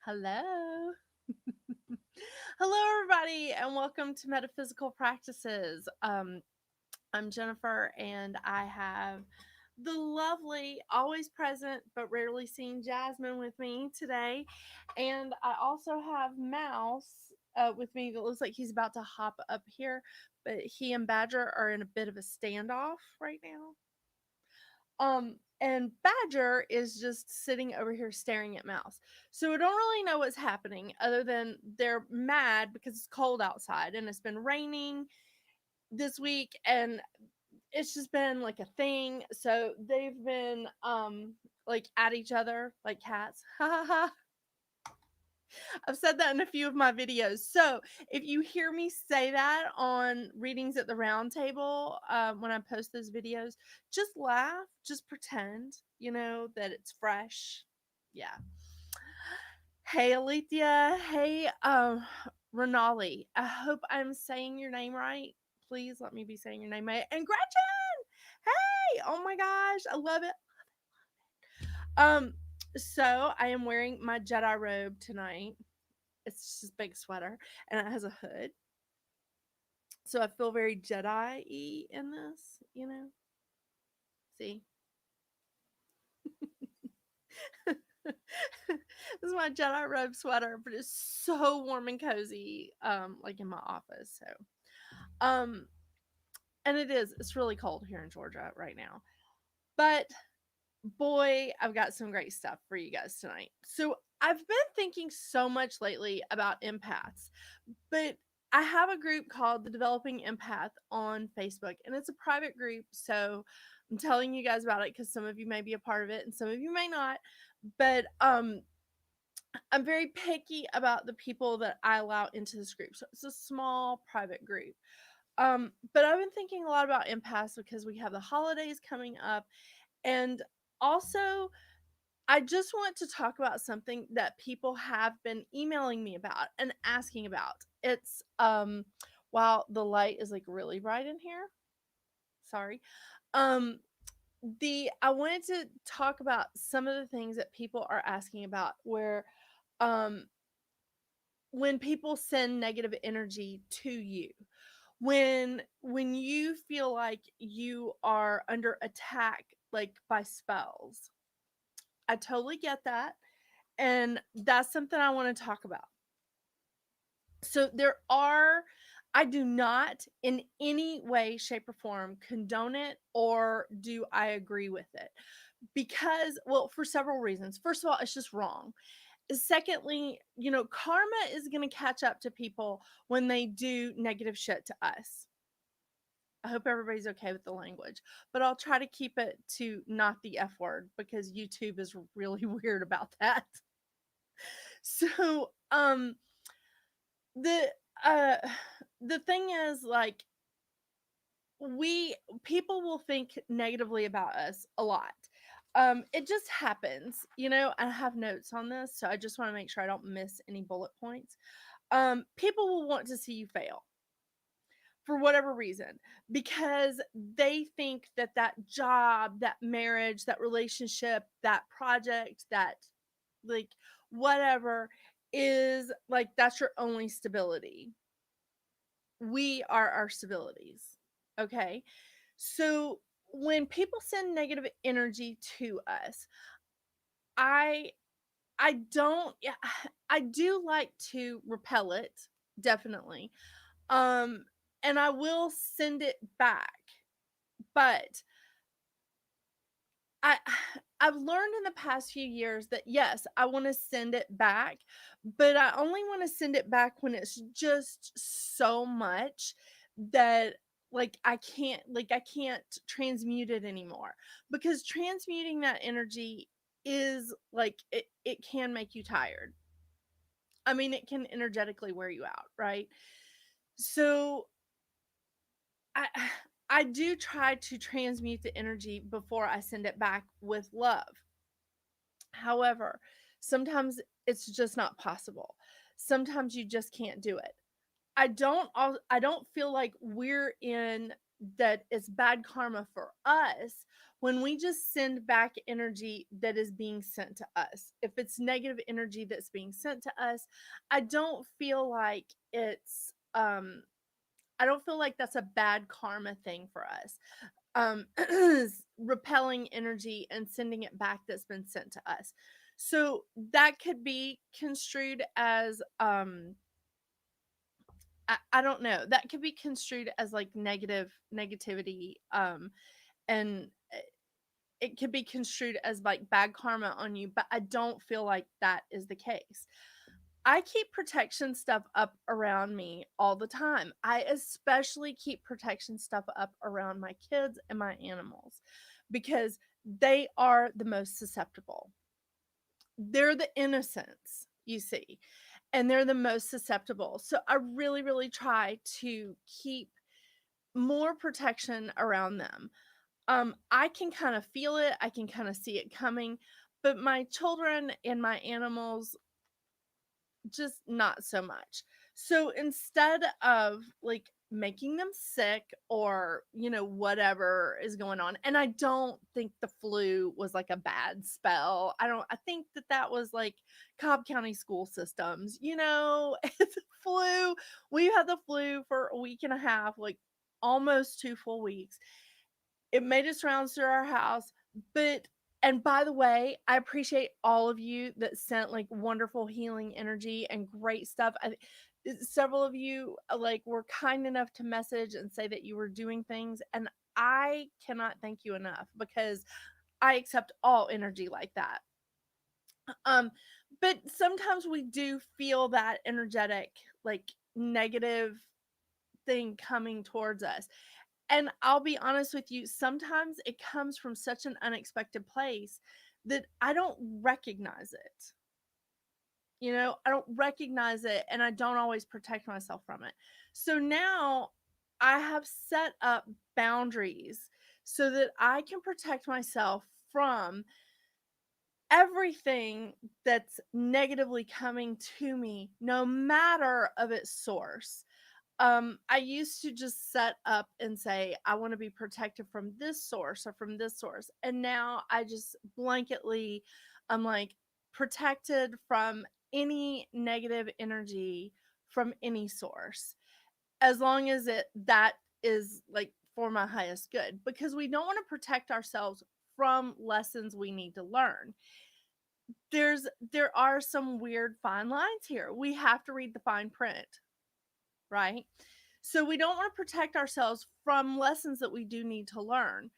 Hello. Hello, everybody, and welcome to Metaphysical Practices. I'm Jennifer, and I have the lovely, always present, but rarely seen Jasmine with me today. And I also have Mouse with me that looks like he's about to hop up here, but he and Badger are in a bit of a standoff right now. And Badger is just sitting over here staring at Mouse. So I don't really know what's happening other than they're mad because it's cold outside and it's been raining this week and it's just been like a thing. So they've been like at each other like cats. Ha ha ha. I've said that in a few of my videos. So if you hear me say that on readings at the round table, when I post those videos, just laugh, just pretend, that it's fresh. Yeah. Hey, Alethea. Hey, Renali. I hope I'm saying your name right. Please let me be saying your name right. And Gretchen! Hey! Oh my gosh, I love it. Um, so I am wearing my Jedi robe tonight. It's just a big sweater and it has a hood. So I feel very Jedi-y in this. See? This is my Jedi robe sweater, but it's so warm and cozy, like in my office. Um, and it's really cold here in Georgia right now. But boy, I've got some great stuff for you guys tonight. So I've been thinking so much lately about empaths, but I have a group called the Developing Empath on Facebook, and it's a private group. So I'm telling you guys about it because some of you may be a part of it and some of you may not. But I'm very picky about the people that I allow into this group. So it's a small private group. But I've been thinking a lot about empaths because we have the holidays coming up, and also I just want to talk about something that people have been emailing me about and asking about. It's while the light is like really bright in here. Sorry. Um the I wanted to talk about some of the things that people are asking about where um when people send negative energy to you. When you feel like you are under attack like by spells. I totally get that. And that's something I want to talk about. So I do not in any way, shape, or form condone it or do I agree with it. Because, well, for several reasons. First of all, it's just wrong. Secondly, karma is going to catch up to people when they do negative shit to us. I hope everybody's okay with the language, but I'll try to keep it to not the F word because YouTube is really weird about that. So, the uh the thing is, like, we people will think negatively about us a lot. It just happens. I have notes on this, so I just want to make sure I don't miss any bullet points. People will want to see you fail for whatever reason because they think that that job, that marriage, that relationship, that project, that, like, whatever, is like that's your only stability. We are our stabilities. Okay. So when people send negative energy to us, I I don't yeah, I do like to repel it, definitely. Um and I will send it back. But I I've learned in the past few years that yes, I want to send it back, but I only want to send it back when it's just so much that, like, I can't transmute it anymore, because transmuting that energy is like it can make you tired. I mean, it can energetically wear you out, right? So I I do try to transmute the energy before I send it back with love. However, sometimes it's just not possible. Sometimes you just can't do it. I don't feel like we're in that it's bad karma for us when we just send back energy that is being sent to us. If it's negative energy that's being sent to us, I don't feel like it's I don't feel like that's a bad karma thing for us. Um repelling energy and sending it back that's been sent to us. So that could be construed as I don't know. That could be construed as like negativity and it could be construed as like bad karma on you, but I don't feel like that is the case. I keep protection stuff up around me all the time. I especially keep protection stuff up around my kids and my animals because they are the most susceptible. They're the innocents, you see, and they're the most susceptible. So I really, really try to keep more protection around them. I can kind of feel it, I can kind of see it coming, but my children and my animals just not so much. So instead of like making them sick or, whatever is going on, and I don't think the flu was like a bad spell. I think that that was like Cobb County school systems, it's a flu. We had the flu for a week and a half, like almost 2 full weeks. It made its rounds through our house, but and by the way, I appreciate all of you that sent like wonderful healing energy and great stuff. Several of you like were kind enough to message and say that you were doing things, and I cannot thank you enough because I accept all energy like that. Um, but sometimes we do feel that energetic, like negative thing coming towards us. And I'll be honest with you, sometimes it comes from such an unexpected place that I don't recognize it. I don't recognize it and I don't always protect myself from it. So now I have set up boundaries so that I can protect myself from everything that's negatively coming to me, no matter of its source. I used to just set up and say, I want to be protected from this source or from this source. And now I just blanketly, I'm like protected from any negative energy from any source, as long as that is like for my highest good, because we don't want to protect ourselves from lessons we need to learn. There are some weird fine lines here. We have to read the fine print, right? So we don't want to protect ourselves from lessons that we do need to learn.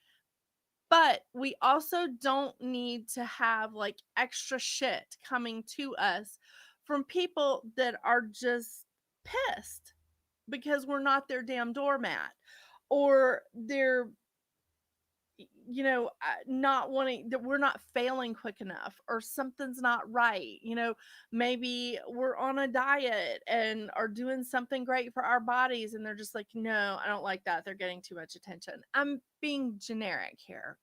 But we also don't need to have like extra shit coming to us from people that are just pissed because we're not their damn doormat, or they're not wanting that, we're not failing quick enough, or something's not right. Maybe we're on a diet and are doing something great for our bodies, and they're just like, no, I don't like that. They're getting too much attention. I'm being generic here,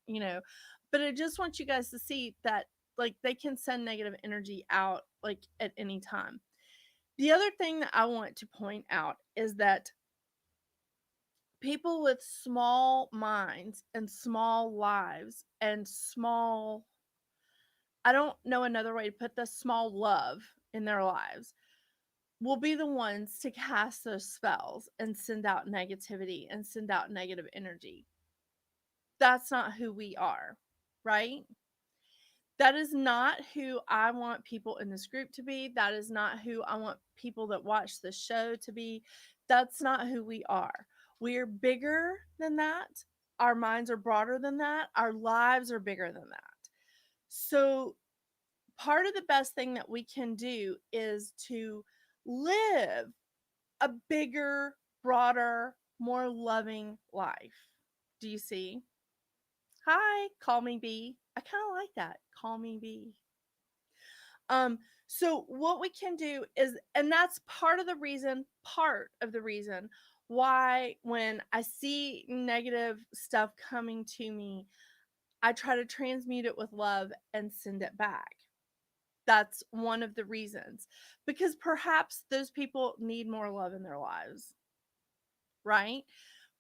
but I just want you guys to see that like they can send negative energy out like at any time. The other thing that I want to point out is that people with small minds and small lives and small, I don't know another way to put this, small love in their lives will be the ones to cast those spells and send out negativity and send out negative energy. That's not who we are, right? That is not who I want people in this group to be. That is not who I want people that watch the show to be. That's not who we are. We are bigger than that. Our minds are broader than that. Our lives are bigger than that. So, part of the best thing that we can do is to live a bigger, broader, more loving life. Do you see? Hi, call me B. I kind of like that. Call me B. Um, so what we can do is, and that's part of the reason why when I see negative stuff coming to me, I try to transmute it with love and send it back. That's one of the reasons, because perhaps those people need more love in their lives, right?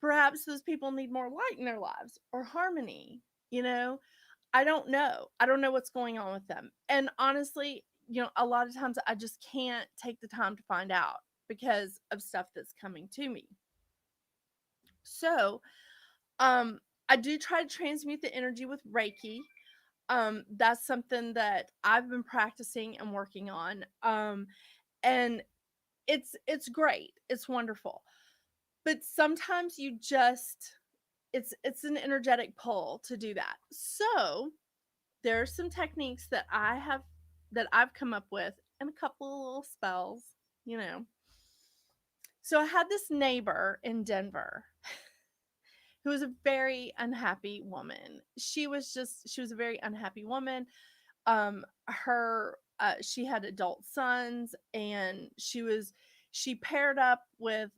Perhaps those people need more light in their lives or harmony, you know? I don't know. I don't know what's going on with them. And honestly, a lot of times I just can't take the time to find out because of stuff that's coming to me. So, um, I do try to transmute the energy with Reiki. That's something that I've been practicing and working on. And it's great. It's wonderful. But sometimes you just it's an energetic pull to do that. So, there are some techniques that I've come up with and a couple of little spells. So I had this neighbor in Denver who was a very unhappy woman. She was a very unhappy woman. Her She had adult sons, and she paired up with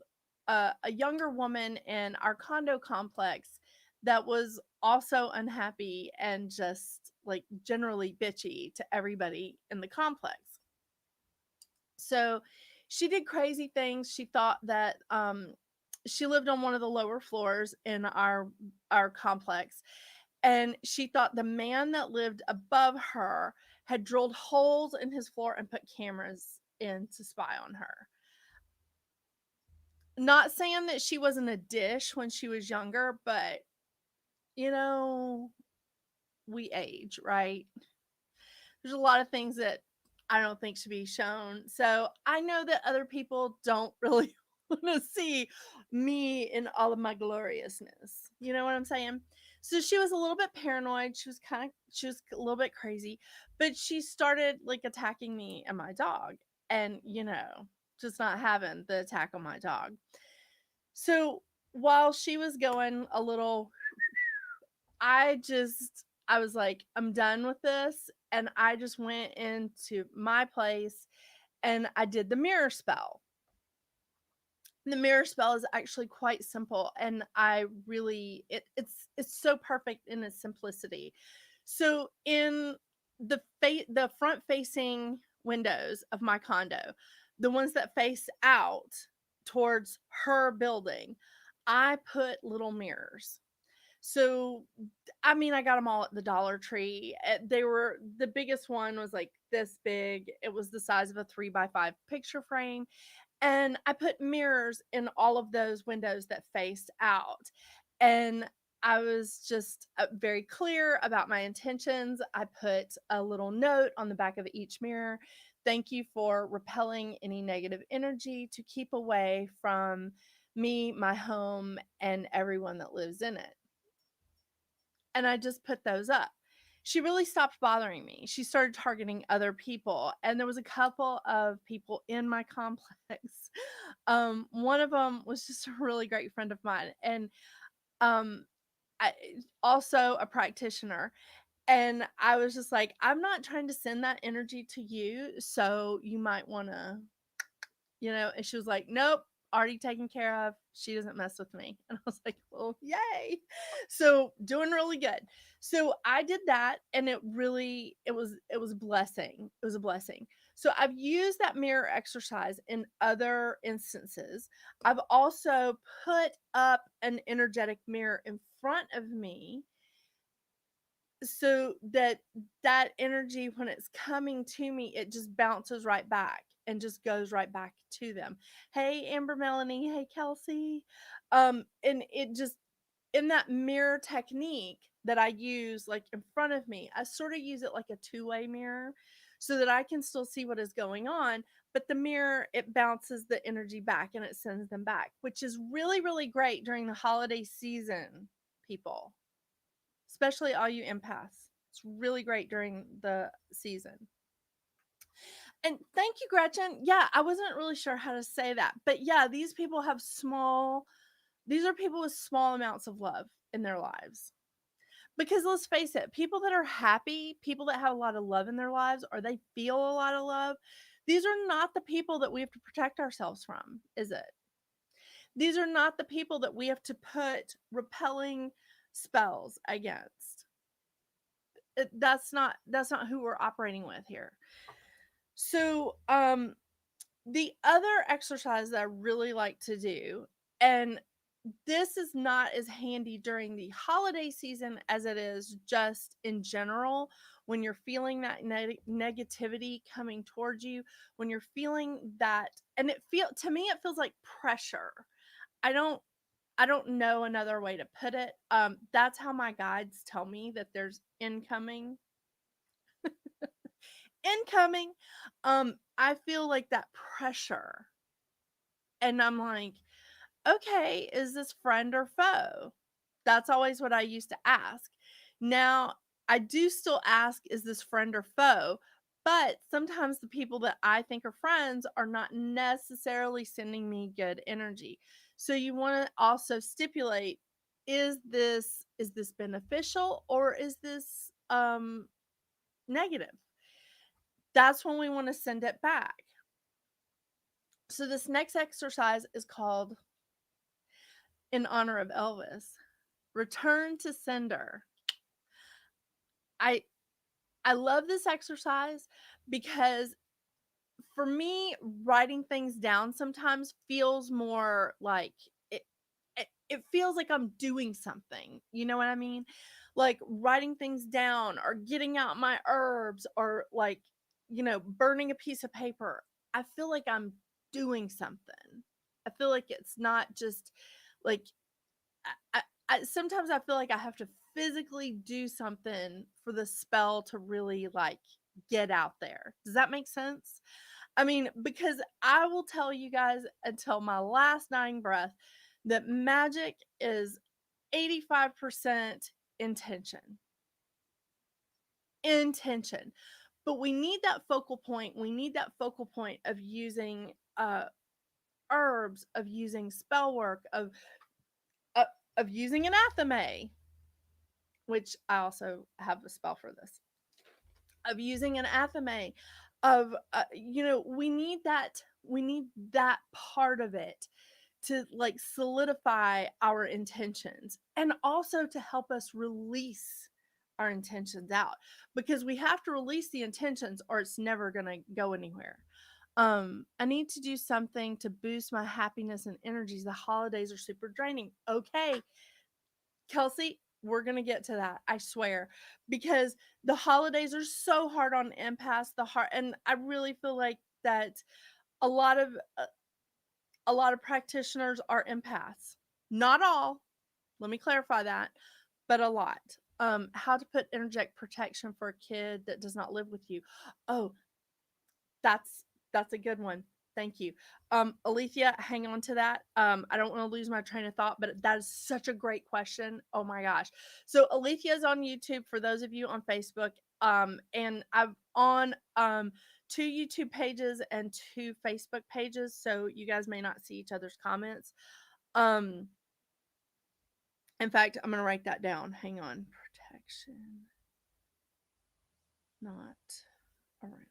a younger woman in our condo complex that was also unhappy and just like generally bitchy to everybody in the complex. So she did crazy things. She thought that she lived on one of the lower floors in our complex, and she thought the man that lived above her had drilled holes in his floor and put cameras in to spy on her. Not saying that she wasn't a dish when she was younger, but you know, we age, right? There's a lot of things that I don't think should be shown. So I know that other people don't really want to see me in all of my gloriousness. You know what I'm saying? So she was a little bit paranoid. She was a little bit crazy, but she started like attacking me and my dog, and just not having the attack on my dog. So while she was going a little, I was like, I'm done with this. And I just went into my place and I did the mirror spell. The mirror spell is actually quite simple, and I really it's so perfect in its simplicity. So in the front facing windows of my condo, the ones that face out towards her building, I put little mirrors. So, I mean, I got them all at the Dollar Tree. They were the biggest one was like this big. It was the size of a 3x5 picture frame. And I put mirrors in all of those windows that faced out. And I was just very clear about my intentions. I put a little note on the back of each mirror. Thank you for repelling any negative energy to keep away from me, my home, and everyone that lives in it. And I just put those up. She really stopped bothering me. She started targeting other people, and there was a couple of people in my complex. One of them was just a really great friend of mine, and um, I, also a practitioner. And I was just like, I'm not trying to send that energy to you, so you might want to and she was like, nope, already taken care of. She doesn't mess with me. And I was like, well, yay. So doing really good. So I did that, and it was a blessing. It was a blessing. So I've used that mirror exercise in other instances. I've also put up an energetic mirror in front of me so that energy, when it's coming to me, it just bounces right back and just goes right back to them. Hey, Amber, Melanie. Hey, Kelsey. And it just, in that mirror technique that I use like in front of me, I sort of use it like a two-way mirror so that I can still see what is going on, but the mirror, it bounces the energy back and it sends them back, which is really, really great during the holiday season, people, especially all you empaths. It's really great during the season. And thank you, Gretchen. Yeah, I wasn't really sure how to say that, but yeah, these are people with small amounts of love in their lives. Because let's face it, people that are happy, people that have a lot of love in their lives, or they feel a lot of love, these are not the people that we have to protect ourselves from, is it? These are not the people that we have to put repelling spells against. That's not who we're operating with here. So, the other exercise that I really like to do, and this is not as handy during the holiday season as it is just in general when you're feeling that negativity coming towards you, when you're feeling that, and to me it feels like pressure. I don't I don't know another way to put it. That's how my guides tell me that there's incoming. I feel like that pressure, and I'm like, okay, is this friend or foe? That's always what I used to ask. Now, I do still ask, is this friend or foe? But sometimes the people that I think are friends are not necessarily sending me good energy. So you want to also stipulate, is this beneficial or is this negative? That's when we want to send it back. So this next exercise is called, in honor of Elvis, Return to Sender. I I love this exercise because for me, writing things down sometimes feels more like it feels like I'm doing something. You know what I mean? Like writing things down or getting out my herbs or like, burning a piece of paper. I feel like I'm doing something. I feel like it's not just like sometimes I feel like I have to physically do something for the spell to really like get out there. Does that make sense? I mean, because I will tell you guys until my last dying breath that magic is 85% intention. Intention. But we need that focal point. We need that focal point of using herbs, of using spell work, uh, of using anathema, which I also have a spell for this, of using an athame, of we need that part of it to like solidify our intentions and also to help us release our intentions out, because we have to release the intentions or it's never going to go anywhere. I need to do something to boost my happiness and energies. The holidays are super draining. Okay, Kelsey, we're going to get to that, I swear, because the holidays are so hard on empaths, and I really feel like that a lot of a lot of practitioners are empaths. Not all, let me clarify that, but a lot. How to put energetic protection for a kid that does not live with you. Oh, that's a good one. Thank you. Alethea, hang on to that. I don't want to lose my train of thought, but that is such a great question. Oh my gosh. So Alethea is on YouTube for those of you on Facebook. And I'm on two YouTube pages and two Facebook pages, so you guys may not see each other's comments. Um, in fact, I'm gonna write that down. Hang on. Protection, not around.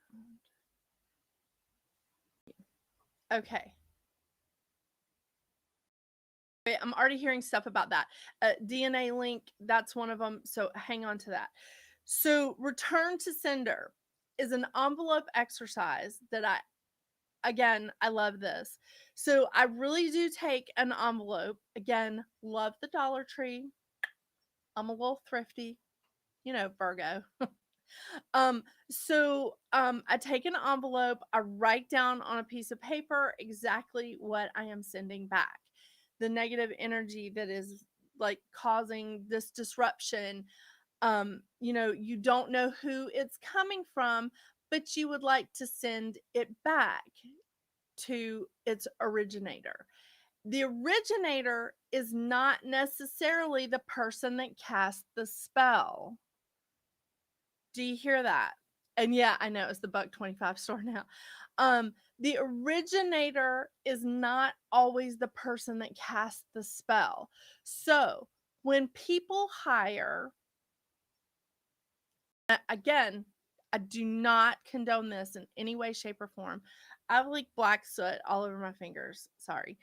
Okay. I'm already hearing stuff about that. DNA link, that's one of them. So hang on to that. So, return to sender is an envelope exercise that I love this. So, I really do take an envelope. Again, love the Dollar Tree. I'm a little thrifty, Virgo. I take an envelope, I write down on a piece of paper exactly what I am sending back. The negative energy that is like causing this disruption. You don't know who it's coming from, but you would like to send it back to its originator. The originator is not necessarily the person that cast the spell. Do you hear that? And yeah, I know it's the Buck 25 store now. The originator is not always the person that casts the spell. So when people hire, again, I do not condone this in any way, shape, or form. I have like black soot all over my fingers. Sorry.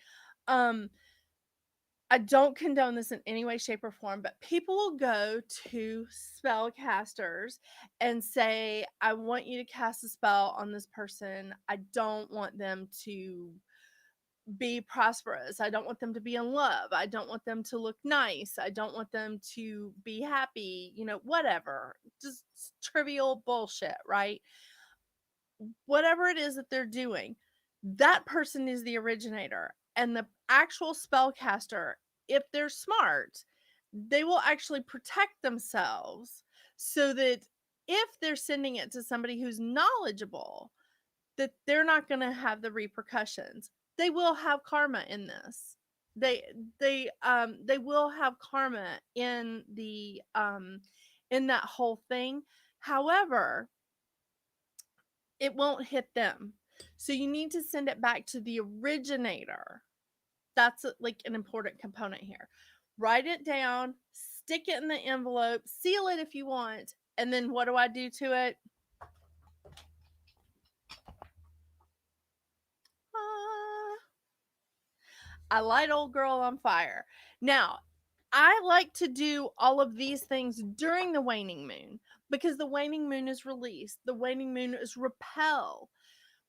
Um, I don't condone this in any way, shape, or form, but people will go to spellcasters and say, I want you to cast a spell on this person. I don't want them to be prosperous. I don't want them to be in love. I don't want them to look nice. I don't want them to be happy, whatever. Just trivial bullshit, right? Whatever it is that they're doing, that person is the originator. And the actual spellcaster, if they're smart, they will actually protect themselves so that if they're sending it to somebody who's knowledgeable, that they're not going to have the repercussions. They will have karma in this. They will have karma in that whole thing. However, it won't hit them. So you need to send it back to the originator. That's like an important component here. Write it down, stick it in the envelope, seal it if you want, and then what do I do to it? I light old girl on fire. Now, I like to do all of these things during the waning moon because the waning moon is release, the waning moon is repel,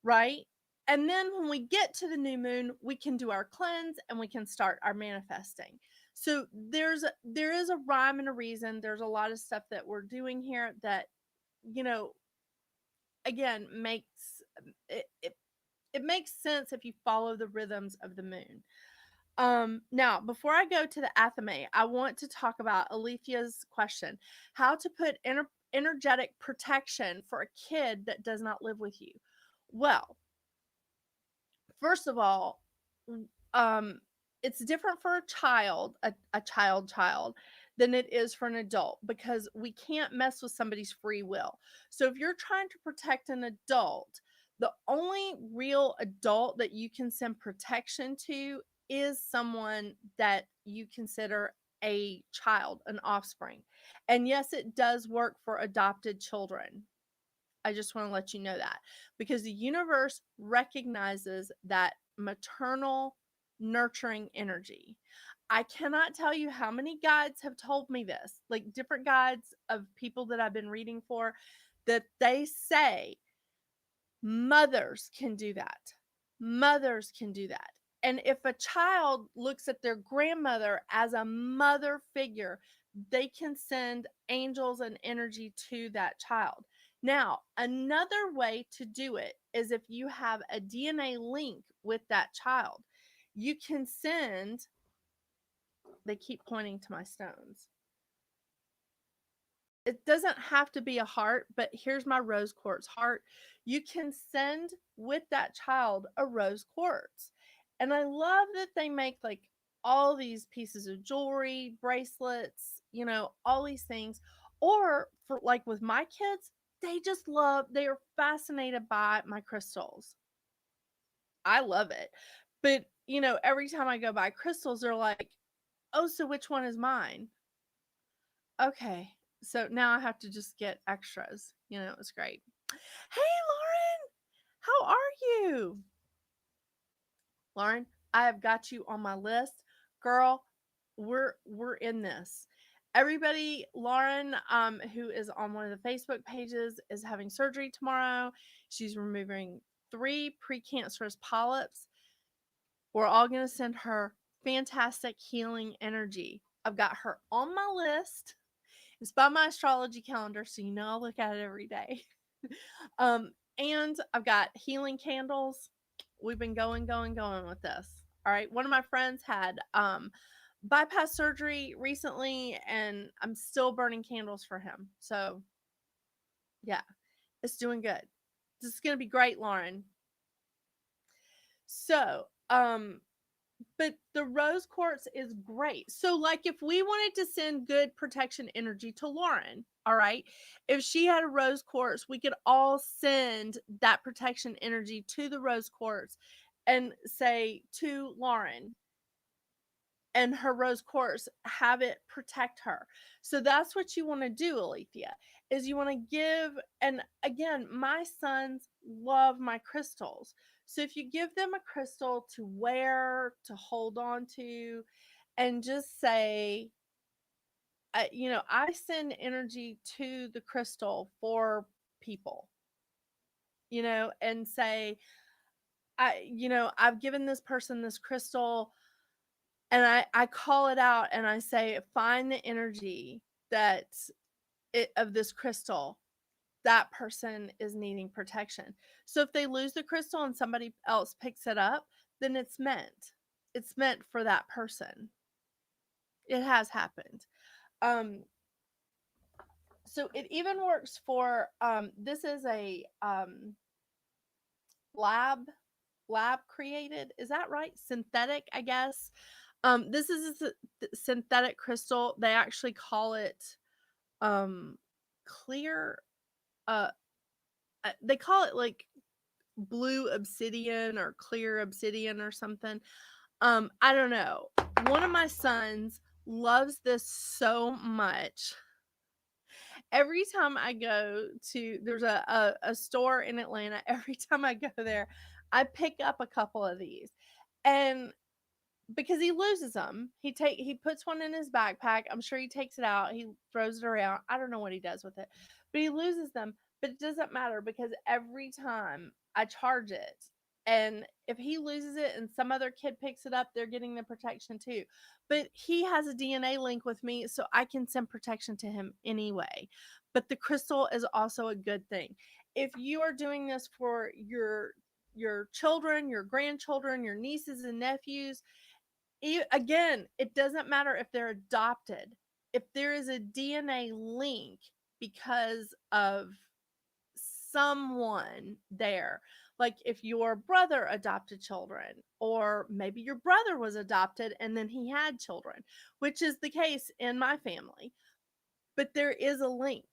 right? And then when we get to the new moon, we can do our cleanse and we can start our manifesting. So there is a rhyme and a reason. There's a lot of stuff that we're doing here that, you know, again, it makes sense if you follow the rhythms of the moon. Now, before I go to the Athame, I want to talk about Alethea's question: how to put energetic protection for a kid that does not live with you. Well, first of all, um, it's different for a child, a child, than it is for an adult because we can't mess with somebody's free will. So if you're trying to protect an adult, the only real adult that you can send protection to is someone that you consider a child, an offspring. And yes, it does work for adopted children. I just want to let you know that because the universe recognizes that maternal nurturing energy. I cannot tell you how many guides have told me this, like different guides of people that I've been reading for, that they say mothers can do that. Mothers can do that. And if a child looks at their grandmother as a mother figure, they can send angels and energy to that child. Now, another way to do it is if you have a DNA link with that child, you can send, they keep pointing to my stones. It doesn't have to be a heart, but here's my rose quartz heart. You can send with that child a rose quartz. And I love that they make like all these pieces of jewelry, bracelets, all these things. Or for like with my kids, they are fascinated by my crystals. I love it. But, every time I go buy crystals, they're like, oh, so which one is mine? Okay. So now I have to just get extras. It's great. Hey, Lauren, how are you? Lauren, I have got you on my list. Girl, we're in this. Everybody, Lauren, who is on one of the Facebook pages, is having surgery tomorrow. She's removing 3 precancerous polyps. We're all going to send her fantastic healing energy. I've got her on my list. It's by my astrology calendar, so I'll look at it every day. And I've got healing candles. We've been going with this. All right. One of my friends had bypass surgery recently, and I'm still burning candles for him. So, yeah, it's doing good. This is going to be great, Lauren. So, but the rose quartz is great. So, like, if we wanted to send good protection energy to Lauren, all right, if she had a rose quartz, we could all send that protection energy to the rose quartz and say to Lauren and her rose quartz, have it protect her. So that's what you want to do, Alethea, is you want to give. And again, my sons love my crystals. So if you give them a crystal to wear, to hold on to, and just say, I send energy to the crystal for people, and say, I've given this person this crystal, and I call it out and I say, find the energy that of this crystal. That person is needing protection. So if they lose the crystal and somebody else picks it up, then it's meant. It's meant for that person. It has happened. Um, so it even works for this is a lab lab created. Is that right? Synthetic, I guess. This is a synthetic crystal. They actually call it clear. Uh, they call it like blue obsidian or clear obsidian or something. I don't know. One of my sons loves this so much. Every time I go to, there's a store in Atlanta. Every time I go there, I pick up a couple of these. And because he loses them, he puts one in his backpack. I'm sure he takes it out. He throws it around. I don't know what he does with it, but he loses them. But it doesn't matter because every time I charge it, and if he loses it and some other kid picks it up, they're getting the protection too. But he has a DNA link with me, so I can send protection to him anyway. But the crystal is also a good thing. If you are doing this for your children, your grandchildren, your nieces and nephews, again, it doesn't matter if they're adopted. If there is a DNA link because of someone there, like if your brother adopted children, or maybe your brother was adopted and then he had children, which is the case in my family, but there is a link.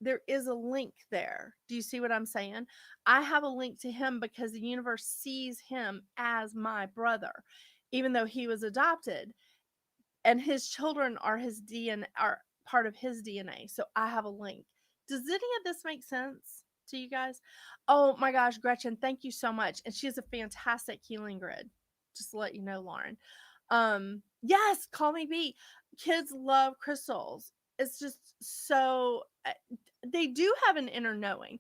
There is a link there. Do you see what I'm saying? I have a link to him because the universe sees him as my brother, even though he was adopted, and his children are his DNA, are part of his DNA. So I have a link. Does any of this make sense to you guys? Oh my gosh, Gretchen, thank you so much. And she has a fantastic healing grid. Just to let you know, Lauren. Yes, call me B. Kids love crystals. It's just so they do have an inner knowing.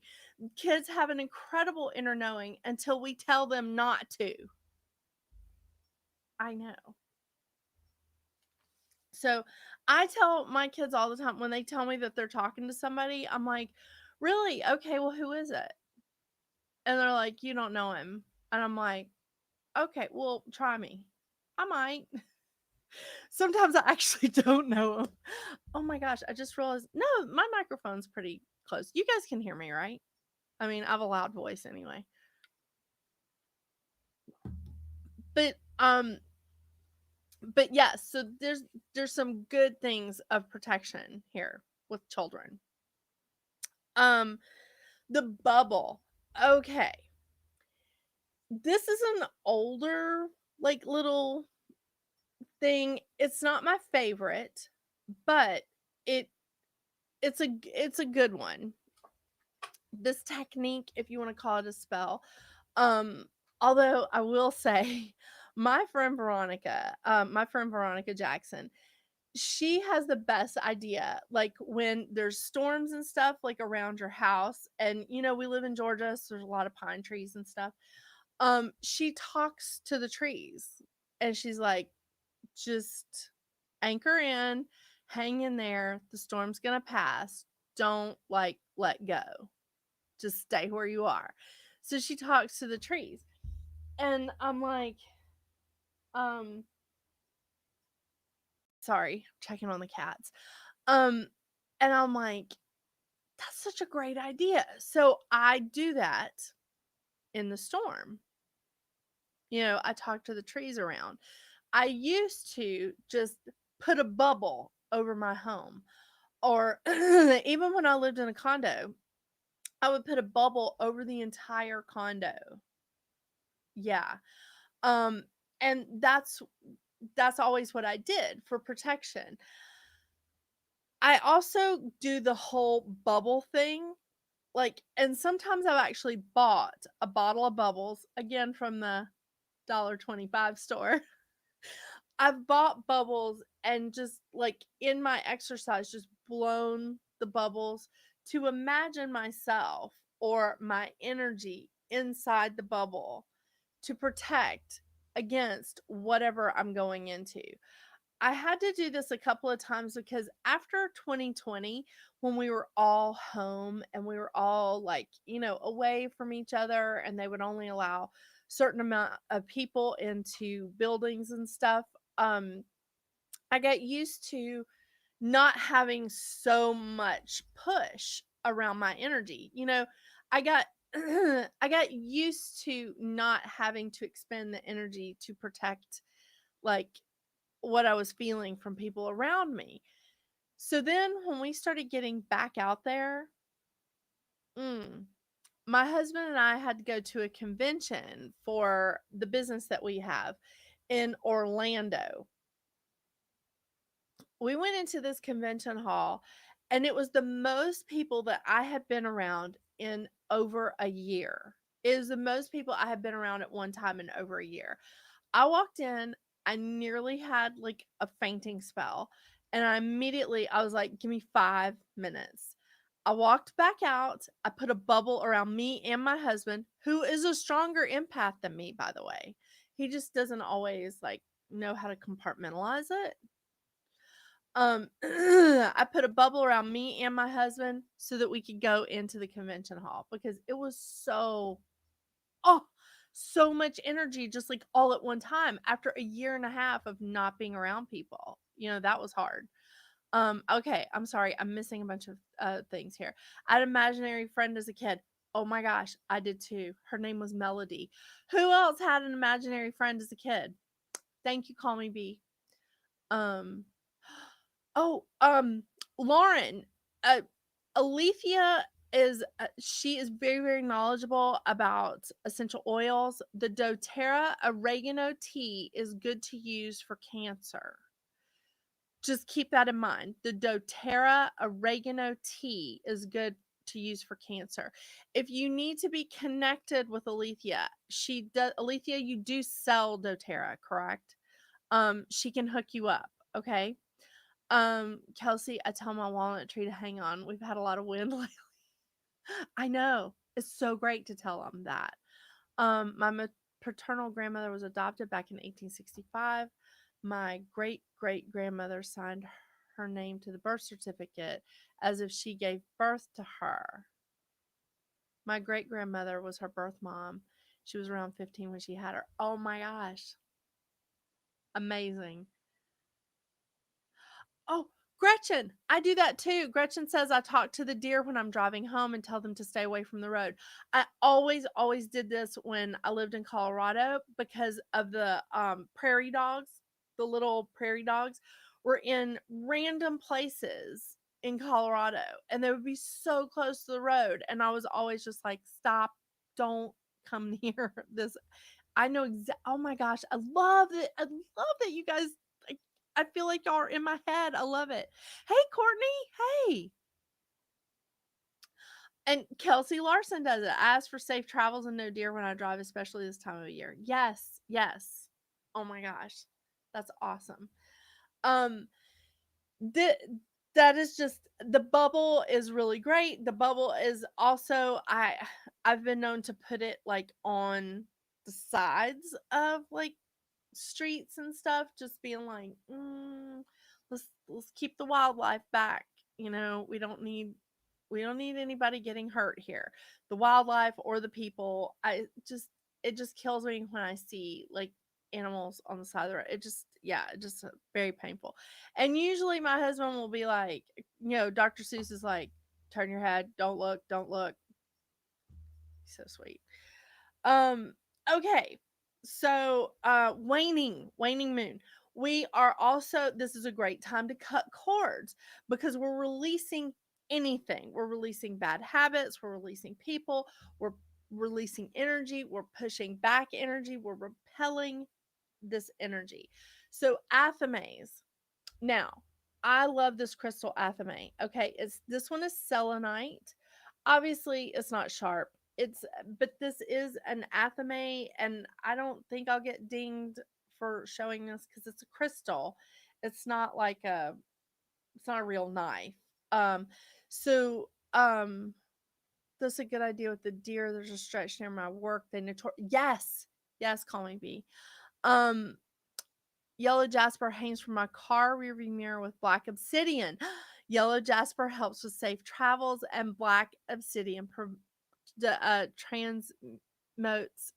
Kids have an incredible inner knowing until we tell them not to. I know. So I tell my kids all the time when they tell me that they're talking to somebody, I'm like, really? Okay, well, who is it? And they're like, you don't know him. And I'm like, okay, well, try me. I might. Sometimes I actually don't know him. Oh my gosh, I just realized, no, my microphone's pretty close. You guys can hear me, right? I mean, I have a loud voice anyway. But yes, so there's some good things of protection here with children. Um the bubble. Okay. This is an older like little thing. It's not my favorite, but it it's a good one. This technique, if you want to call it a spell. Um Although I will say my friend Veronica Jackson, she has the best idea, like when there's storms and stuff like around your house, and we live in Georgia, so there's a lot of pine trees and stuff. She talks to the trees and she's like, just anchor in, hang in there, the storm's gonna pass, don't like let go, just stay where you are. So she talks to the trees, and I'm like, um sorry, checking on the cats. um and I'm like, that's such a great idea. So I do that in the storm. I talk to the trees around. I used to just put a bubble over my home, or even when I lived in a condo, I would put a bubble over the entire condo. Yeah. Um and that's always what I did for protection. I also do the whole bubble thing. Like, and sometimes I've actually bought a bottle of bubbles, again from the $1.25 store. I've bought bubbles and just like in my exercise, just blown the bubbles to imagine myself or my energy inside the bubble to protect against whatever I'm going into. I had to do this a couple of times because after 2020, when we were all home and we were all like, away from each other, and they would only allow certain amount of people into buildings and stuff, I got used to not having so much push around my energy. I got I got used to not having to expend the energy to protect like what I was feeling from people around me. So then when we started getting back out there, mm, my husband and I had to go to a convention for the business that we have in Orlando. We went into this convention hall, and it was the most people that I had been around in over a year. It was the most people I had been around at one time in over a year. I walked in, I nearly had like a fainting spell, and I was like, give me 5 minutes. I walked back out. I put a bubble around me and my husband, who is a stronger empath than me, by the way. He just doesn't always like know how to compartmentalize it. I put a bubble around me and my husband so that we could go into the convention hall because it was oh, so much energy just like all at one time after a year and a half of not being around people. That was hard. Okay, I'm sorry. I'm missing a bunch of things here. I had an imaginary friend as a kid. Oh my gosh, I did too. Her name was Melody. Who else had an imaginary friend as a kid? Thank you, call me B. Um, Oh, Lauren, uh, Alethea she is very, very knowledgeable about essential oils. The doTERRA oregano tea is good to use for cancer. Just keep that in mind. The doTERRA oregano tea is good to use for cancer. If you need to be connected with Alethea, Alethea, you do sell doTERRA, correct? She can hook you up, okay? Kelsey, I tell my walnut tree to hang on. We've had a lot of wind lately. I know. It's so great to tell them that. My paternal grandmother was adopted back in 1865. My great great grandmother signed her name to the birth certificate as if she gave birth to her. My great grandmother was her birth mom. She was around 15 when she had her. Oh my gosh. Amazing. Oh, Gretchen, I do that too. Gretchen says I talk to the deer when I'm driving home and tell them to stay away from the road. I always did this when I lived in Colorado because of the prairie dogs. The little prairie dogs were in random places in Colorado, and they would be so close to the road, and I was always just like, stop, don't come near this. I know oh my gosh, I love it. I love that you guys, like, I feel like y'all are in my head. I love it. Hey, Courtney. Hey. And Kelsey Larson does it. I ask for safe travels and no deer when I drive, especially this time of year. Yes, yes. Oh my gosh. That's awesome. Um, the that is just, the bubble is really great. The bubble is also, I've been known to put it like on the sides of like streets and stuff, just being like, let's keep the wildlife back. We don't need anybody getting hurt here. The wildlife or the people. It just kills me when I see like animals on the side of the road. It just very painful. And usually my husband will be like, Dr. Seuss is like, turn your head, don't look, don't look. He's so sweet. Um, okay. So, waning moon. We are also, this is a great time to cut cords because we're releasing anything. We're releasing bad habits, we're releasing people, we're releasing energy, we're pushing back energy, we're repelling this energy. So, athames. Now, I love this crystal athame. Okay, this one is selenite. Obviously, it's not sharp. But this is an athame, and I don't think I'll get dinged for showing this because it's a crystal. It's not like it's not a real knife. So that's a good idea with the deer. There's a stretch near my work. Yes, Yes, call me B. Um, yellow jasper hangs from my car rearview mirror with black obsidian. Yellow jasper helps with safe travels, and black obsidian transmutes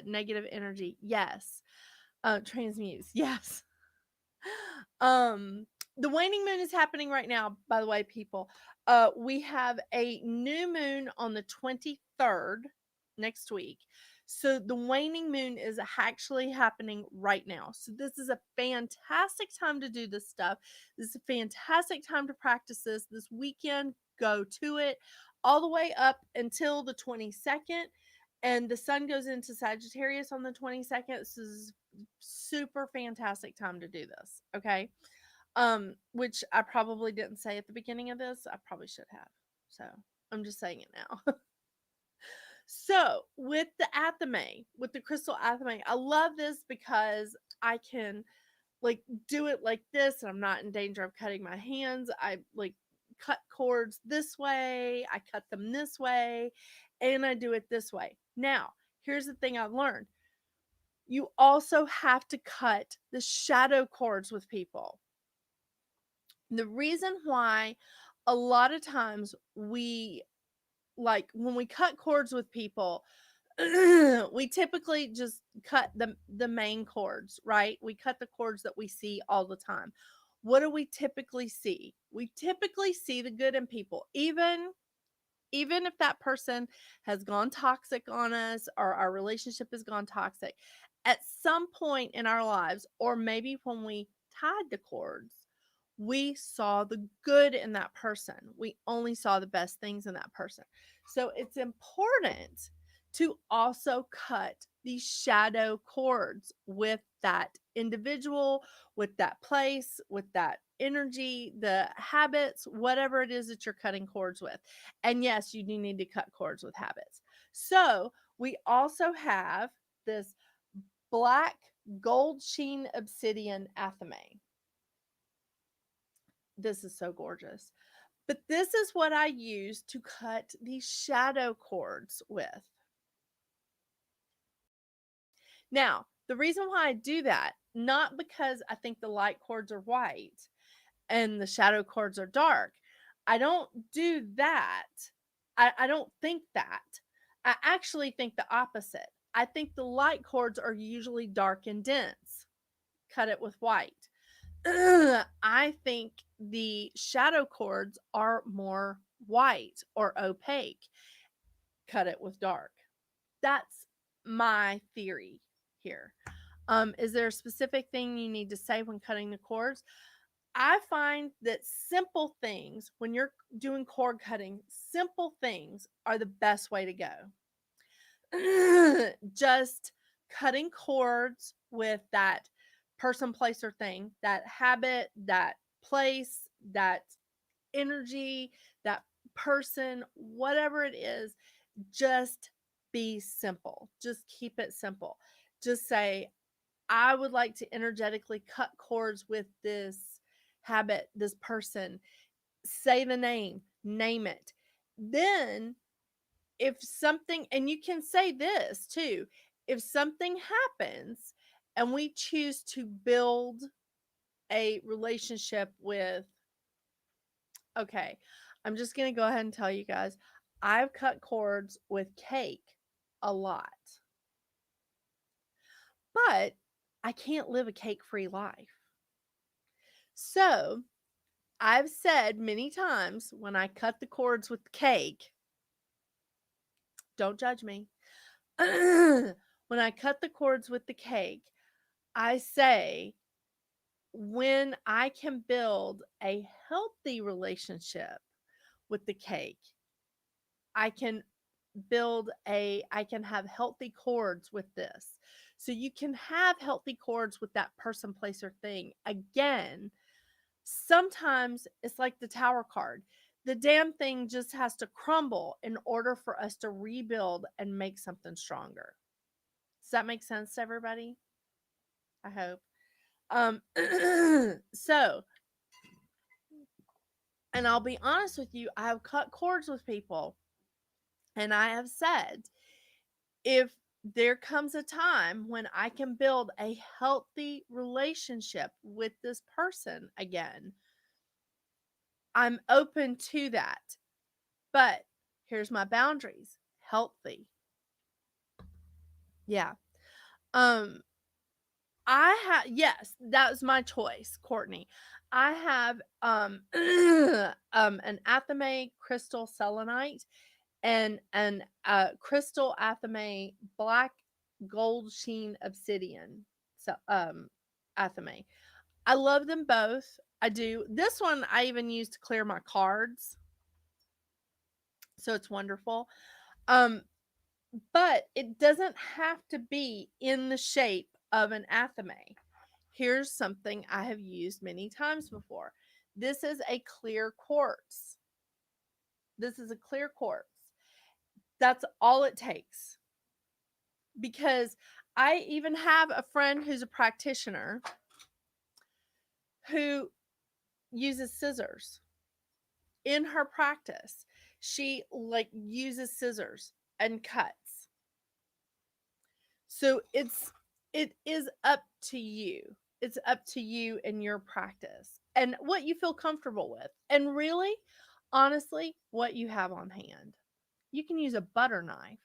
negative energy. Yes. Transmutes. Yes. Um, the waning moon is happening right now, by the way, people. We have a new moon on the 23rd next week. So the waning moon is actually happening right now. So this is a fantastic time to do this stuff. This is a fantastic time to practice this weekend. Go to it all the way up until the 22nd. And the sun goes into Sagittarius on the 22nd. This is super fantastic time to do this. Okay. Which I probably didn't say at the beginning of this. I probably should have. So I'm just saying it now. So with the athame, with the crystal athame, I love this because I can like do it like this and I'm not in danger of cutting my hands. I like cut cords this way, I cut them this way, and I do it this way. Now, here's the thing I've learned. You also have to cut the shadow cords with people. The reason why a lot of times we like when we cut cords with people, we typically just cut the main cords, right? We cut the cords that we see all the time. What do we typically see? We typically see the good in people, even if that person has gone toxic on us or our relationship has gone toxic. At some point in our lives, or maybe when we tied the cords, we saw the good in that person. We only saw the best things in that person. So it's important to also cut these shadow cords with that individual, with that place, with that energy, the habits, whatever it is that you're cutting cords with. And yes, you do need to cut cords with habits. So we also have this black gold sheen obsidian athame. This is so gorgeous. But this is what I use to cut these shadow cords with. Now, the reason why I do that, not because I think the light cords are white and the shadow cords are dark. I don't do that. I don't think that. I actually think the opposite. I think the light cords are usually dark and dense. Cut it with white. I think the shadow cords are more white or opaque. Cut it with dark. That's my theory here. Is there a specific thing you need to say when cutting the cords? I find that simple things, when you're doing cord cutting, simple things are the best way to go. Just cutting cords with that person, place, or thing, that habit, that place, that energy, that person, whatever it is, just be simple. Just keep it simple. Just say, I would like to energetically cut cords with this habit, this person. Say the name it. Then, if something, and you can say this too, if something happens and we choose to build a relationship with, okay, I'm just going to go ahead and tell you guys, I've cut cords with cake a lot, but I can't live a cake free life. So I've said many times when I cut the cords with the cake, don't judge me. When I cut the cords with the cake, I say, when I can build a healthy relationship with the cake, I can I can have healthy cords with this. So you can have healthy cords with that person, place, or thing. Again, sometimes it's like the tower card. The damn thing just has to crumble in order for us to rebuild and make something stronger. Does that make sense to everybody? I hope. Um, so, and I'll be honest with you, I have cut cords with people, and I have said, if there comes a time when I can build a healthy relationship with this person again. I'm open to that. But here's my boundaries. Healthy. Yeah. Um I have, yes, that was my choice, Courtney. I have an athame crystal selenite and an crystal athame black gold sheen obsidian. So athame. I love them both. I do. This one I even use to clear my cards. So it's wonderful. Um but it doesn't have to be in the shape of an athame. Here's something I have used many times before. This is a clear quartz. This is a clear quartz. That's all it takes. Because I even have a friend who's a practitioner who uses scissors in her practice. She like uses scissors and cuts. So it is up to you. It's up to you and your practice and what you feel comfortable with. And really, honestly, what you have on hand. You can use a butter knife.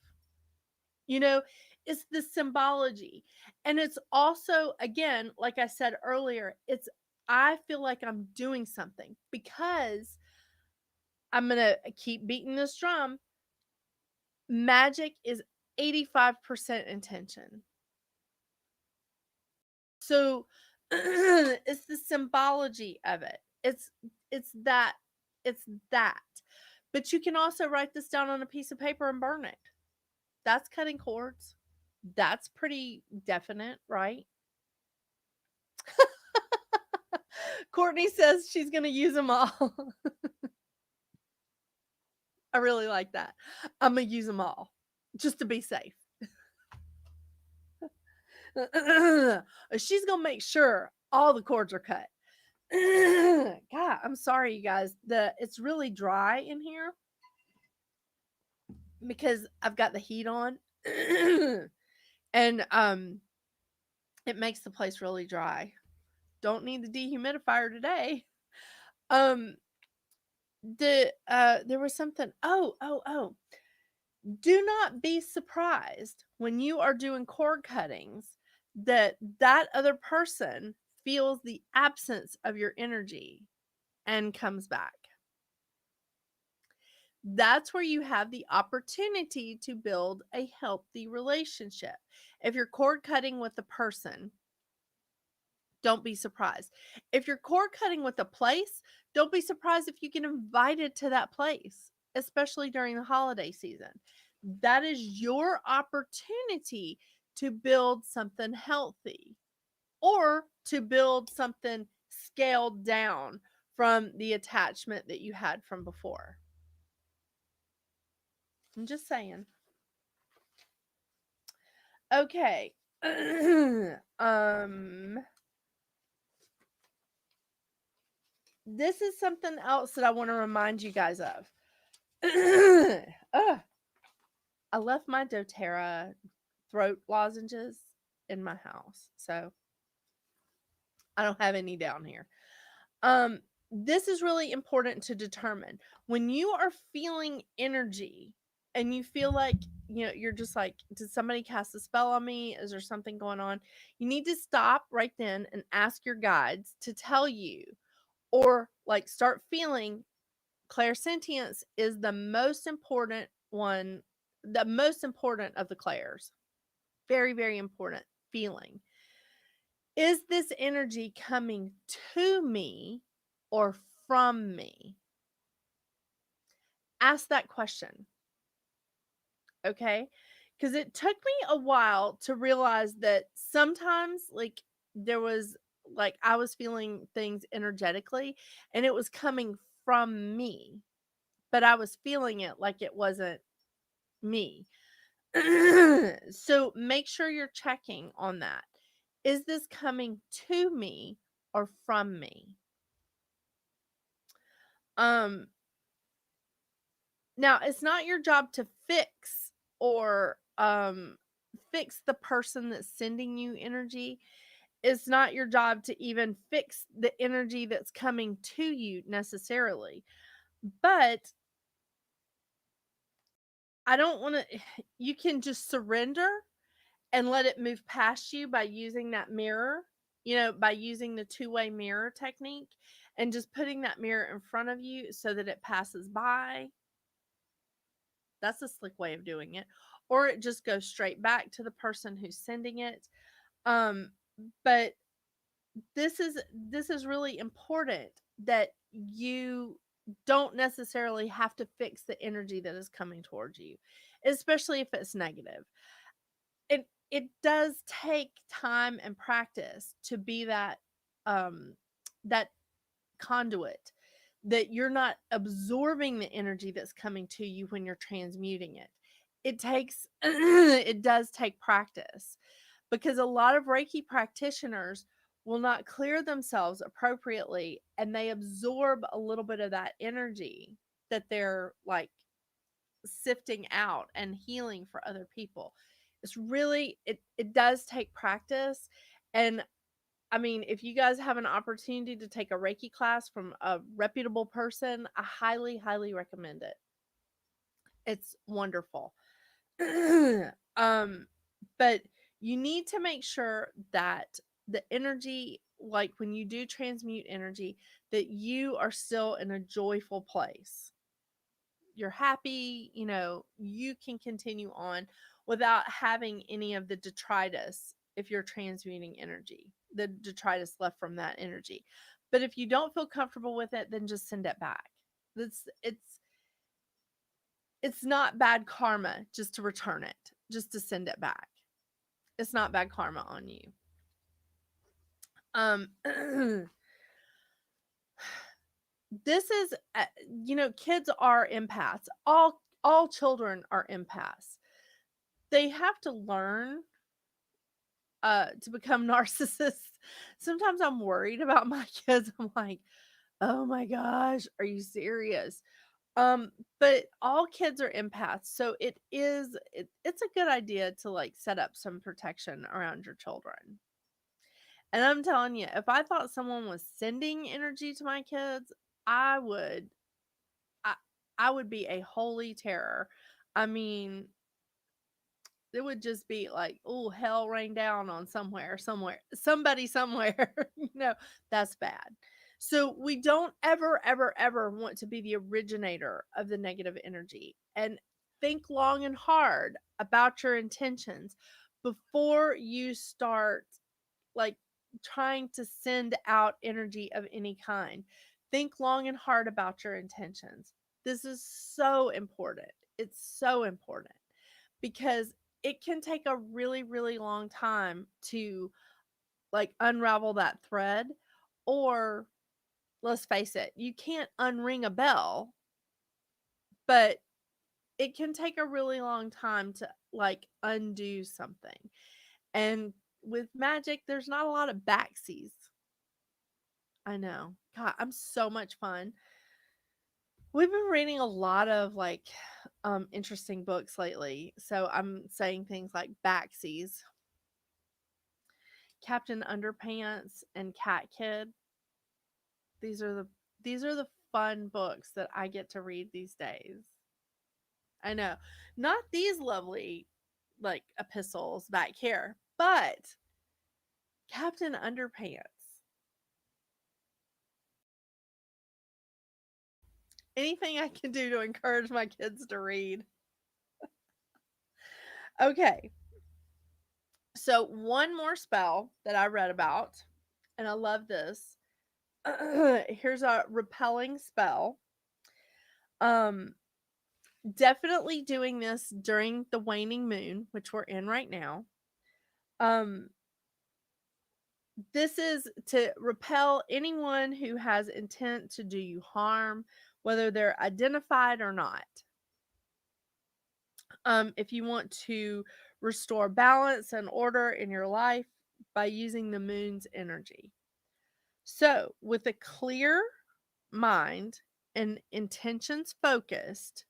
You know, it's the symbology. And it's also, again, like I said earlier, it's I feel like I'm doing something because I'm going to keep beating this drum. Magic is 85% intention. So it's the symbology of it. It's that it's that. But you can also write this down on a piece of paper and burn it. That's cutting cords. That's pretty definite, right? Courtney says she's going to use them all. I really like that. I'm going to use them all just to be safe. She's going to make sure all the cords are cut. God, I'm sorry, you guys. It's really dry in here because I've got the heat on, and it makes the place really dry. Don't need the dehumidifier today. Um, there was something. Oh. Do not be surprised when you are doing cord cuttings that other person feels the absence of your energy and comes back. That's where you have the opportunity to build a healthy relationship. If you're cord cutting with a person, don't be surprised. If you're cord cutting with a place, don't be surprised if you get invited to that place, especially during the holiday season. That is your opportunity to build something healthy or to build something scaled down from the attachment that you had from before. I'm just saying. Okay. This is something else that I want to remind you guys of. I left my doTERRA throat lozenges in my house, so I don't have any down here. This is really important to determine when you are feeling energy and you feel like you're just like, did somebody cast a spell on me? Is there something going on? You need to stop right then and ask your guides to tell you, or like start feeling. Clairsentience is the most important one, the most important of the clairs. Very, very important feeling. Is this energy coming to me or from me? Ask that question. Okay? Because it took me a while to realize that sometimes, like, there was, like, I was feeling things energetically and it was coming from me, but I was feeling it like it wasn't me. So make sure you're checking on that. Is this coming to me or from me? Um Now it's not your job to fix or fix the person that's sending you energy. It's not your job to even fix the energy that's coming to you necessarily. But I don't want to, you can just surrender and let it move past you by using that mirror, by using the two-way mirror technique and just putting that mirror in front of you so that it passes by. That's a slick way of doing it. Or it just goes straight back to the person who's sending it. Um, but this is really important that you don't necessarily have to fix the energy that is coming towards you, especially if it's negative. It does take time and practice to be that conduit, that you're not absorbing the energy that's coming to you when you're transmuting it. It takes it does take practice, because a lot of Reiki practitioners will not clear themselves appropriately and they absorb a little bit of that energy that they're like sifting out and healing for other people. It's really, it does take practice. And I mean, if you guys have an opportunity to take a Reiki class from a reputable person, I highly, highly recommend it. It's wonderful. um, but you need to make sure that the energy, like when you do transmute energy, that you are still in a joyful place. You're happy, you can continue on without having any of the detritus if you're transmuting energy, the detritus left from that energy. But if you don't feel comfortable with it, then just send it back. It's not bad karma just to return it, just to send it back. It's not bad karma on you. Um this is kids are empaths. All children are empaths. They have to learn to become narcissists. Sometimes I'm worried about my kids. I'm like, oh my gosh, are you serious? But all kids are empaths, so it's a good idea to like set up some protection around your children. And I'm telling you, if I thought someone was sending energy to my kids, I would I, I would be a holy terror. I mean, it would just be like, oh, hell rain down on somebody somewhere. That's bad. So we don't ever, ever, ever want to be the originator of the negative energy. And think long and hard about your intentions before you start like trying to send out energy of any kind. Think long and hard about your intentions. This is so important. It's so important because it can take a really, really long time to like unravel that thread. Or let's face it, you can't unring a bell, but it can take a really long time to like undo something. And with magic, there's not a lot of backsies. I know. God, I'm so much fun. We've been reading a lot of like interesting books lately. So I'm saying things like backsies, Captain Underpants, and Cat Kid. These are the these are the fun books that I get to read these days. I know. Not these lovely like epistles back here, but Captain Underpants. Anything I can do to encourage my kids to read. Okay. So one more spell that I read about, and I love this. Here's a repelling spell. Um, Definitely doing this during the waning moon, which we're in right now. Um, this is to repel anyone who has intent to do you harm, whether they're identified or not. If you want to restore balance and order in your life by using the moon's energy. So, with a clear mind and intentions focused,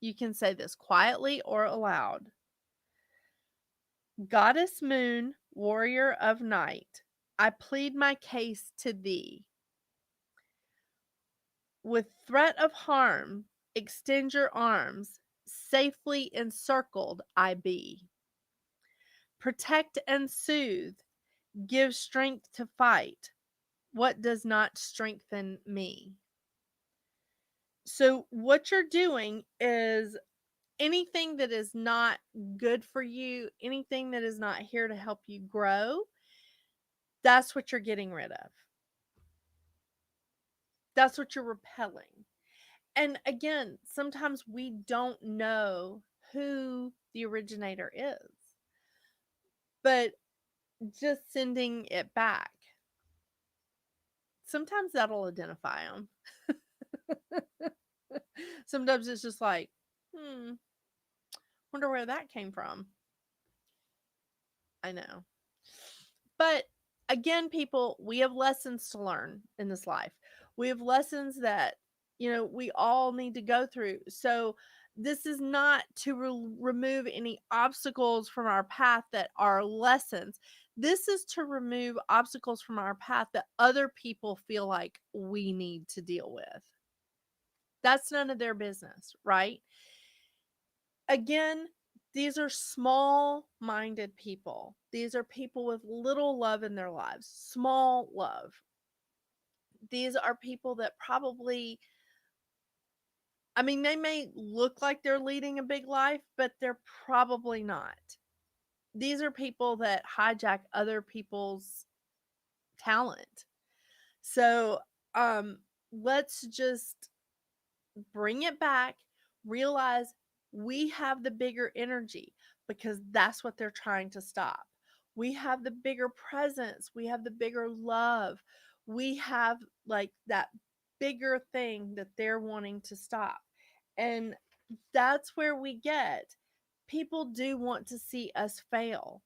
you can say this quietly or aloud. Goddess moon, warrior of night, I plead my case to thee. With threat of harm, extend your arms, safely encircled I be. Protect and soothe, give strength to fight. What does not strengthen me? So, what you're doing is anything that is not good for you, anything that is not here to help you grow, that's what you're getting rid of. That's what you're repelling. And again, sometimes we don't know who the originator is, but just sending it back, sometimes that'll identify them. Sometimes it's just like, wonder where that came from. I know. But again, people, we have lessons to learn in this life. We have lessons that, we all need to go through. So this is not to remove any obstacles from our path that are lessons. This is to remove obstacles from our path that other people feel like we need to deal with. That's none of their business, right? Again, these are small minded people. These are people with little love in their lives, small love. These are people that probably, I mean, they may look like they're leading a big life, but they're probably not. These are people that hijack other people's talent. So, let's just bring it back, realize we have the bigger energy because that's what they're trying to stop. We have the bigger presence, we have the bigger love, we have like that bigger thing that they're wanting to stop. And that's where we get people do want to see us fail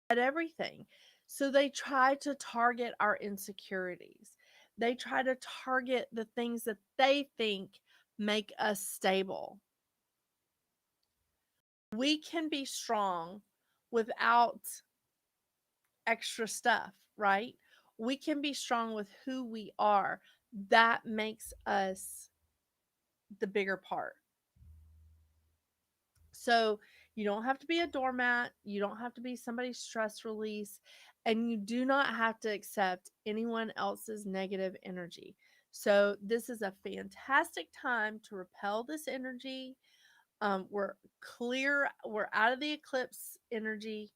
at everything. So they try to target our insecurities. They try to target the things that they think make us stable. We can be strong without extra stuff, right? We can be strong with who we are. That makes us the bigger part. So you don't have to be a doormat. You don't have to be somebody's stress release. And you do not have to accept anyone else's negative energy. So this is a fantastic time to repel this energy. We're clear, we're out of the eclipse energy.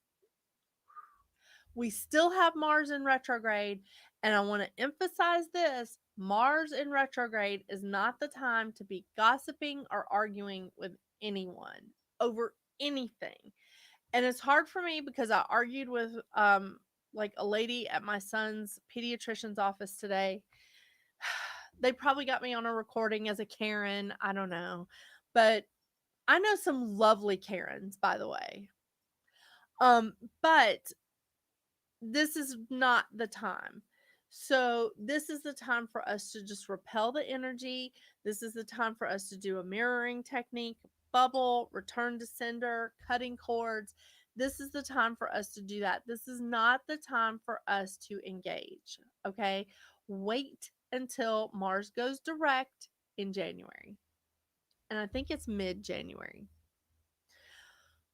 We still have Mars in retrograde. And I want to emphasize this: Mars in retrograde is not the time to be gossiping or arguing with anyone over anything. And it's hard for me because I argued with like a lady at my son's pediatrician's office today. They probably got me on a recording as a Karen. I don't know. But I know some lovely Karens, by the way. But this is not the time. So, this is the time for us to just repel the energy. This is the time for us to do a mirroring technique, bubble, return to sender, cutting cords. This is the time for us to do that. This is not the time for us to engage. Okay. Wait until Mars goes direct in January. And I think it's mid January.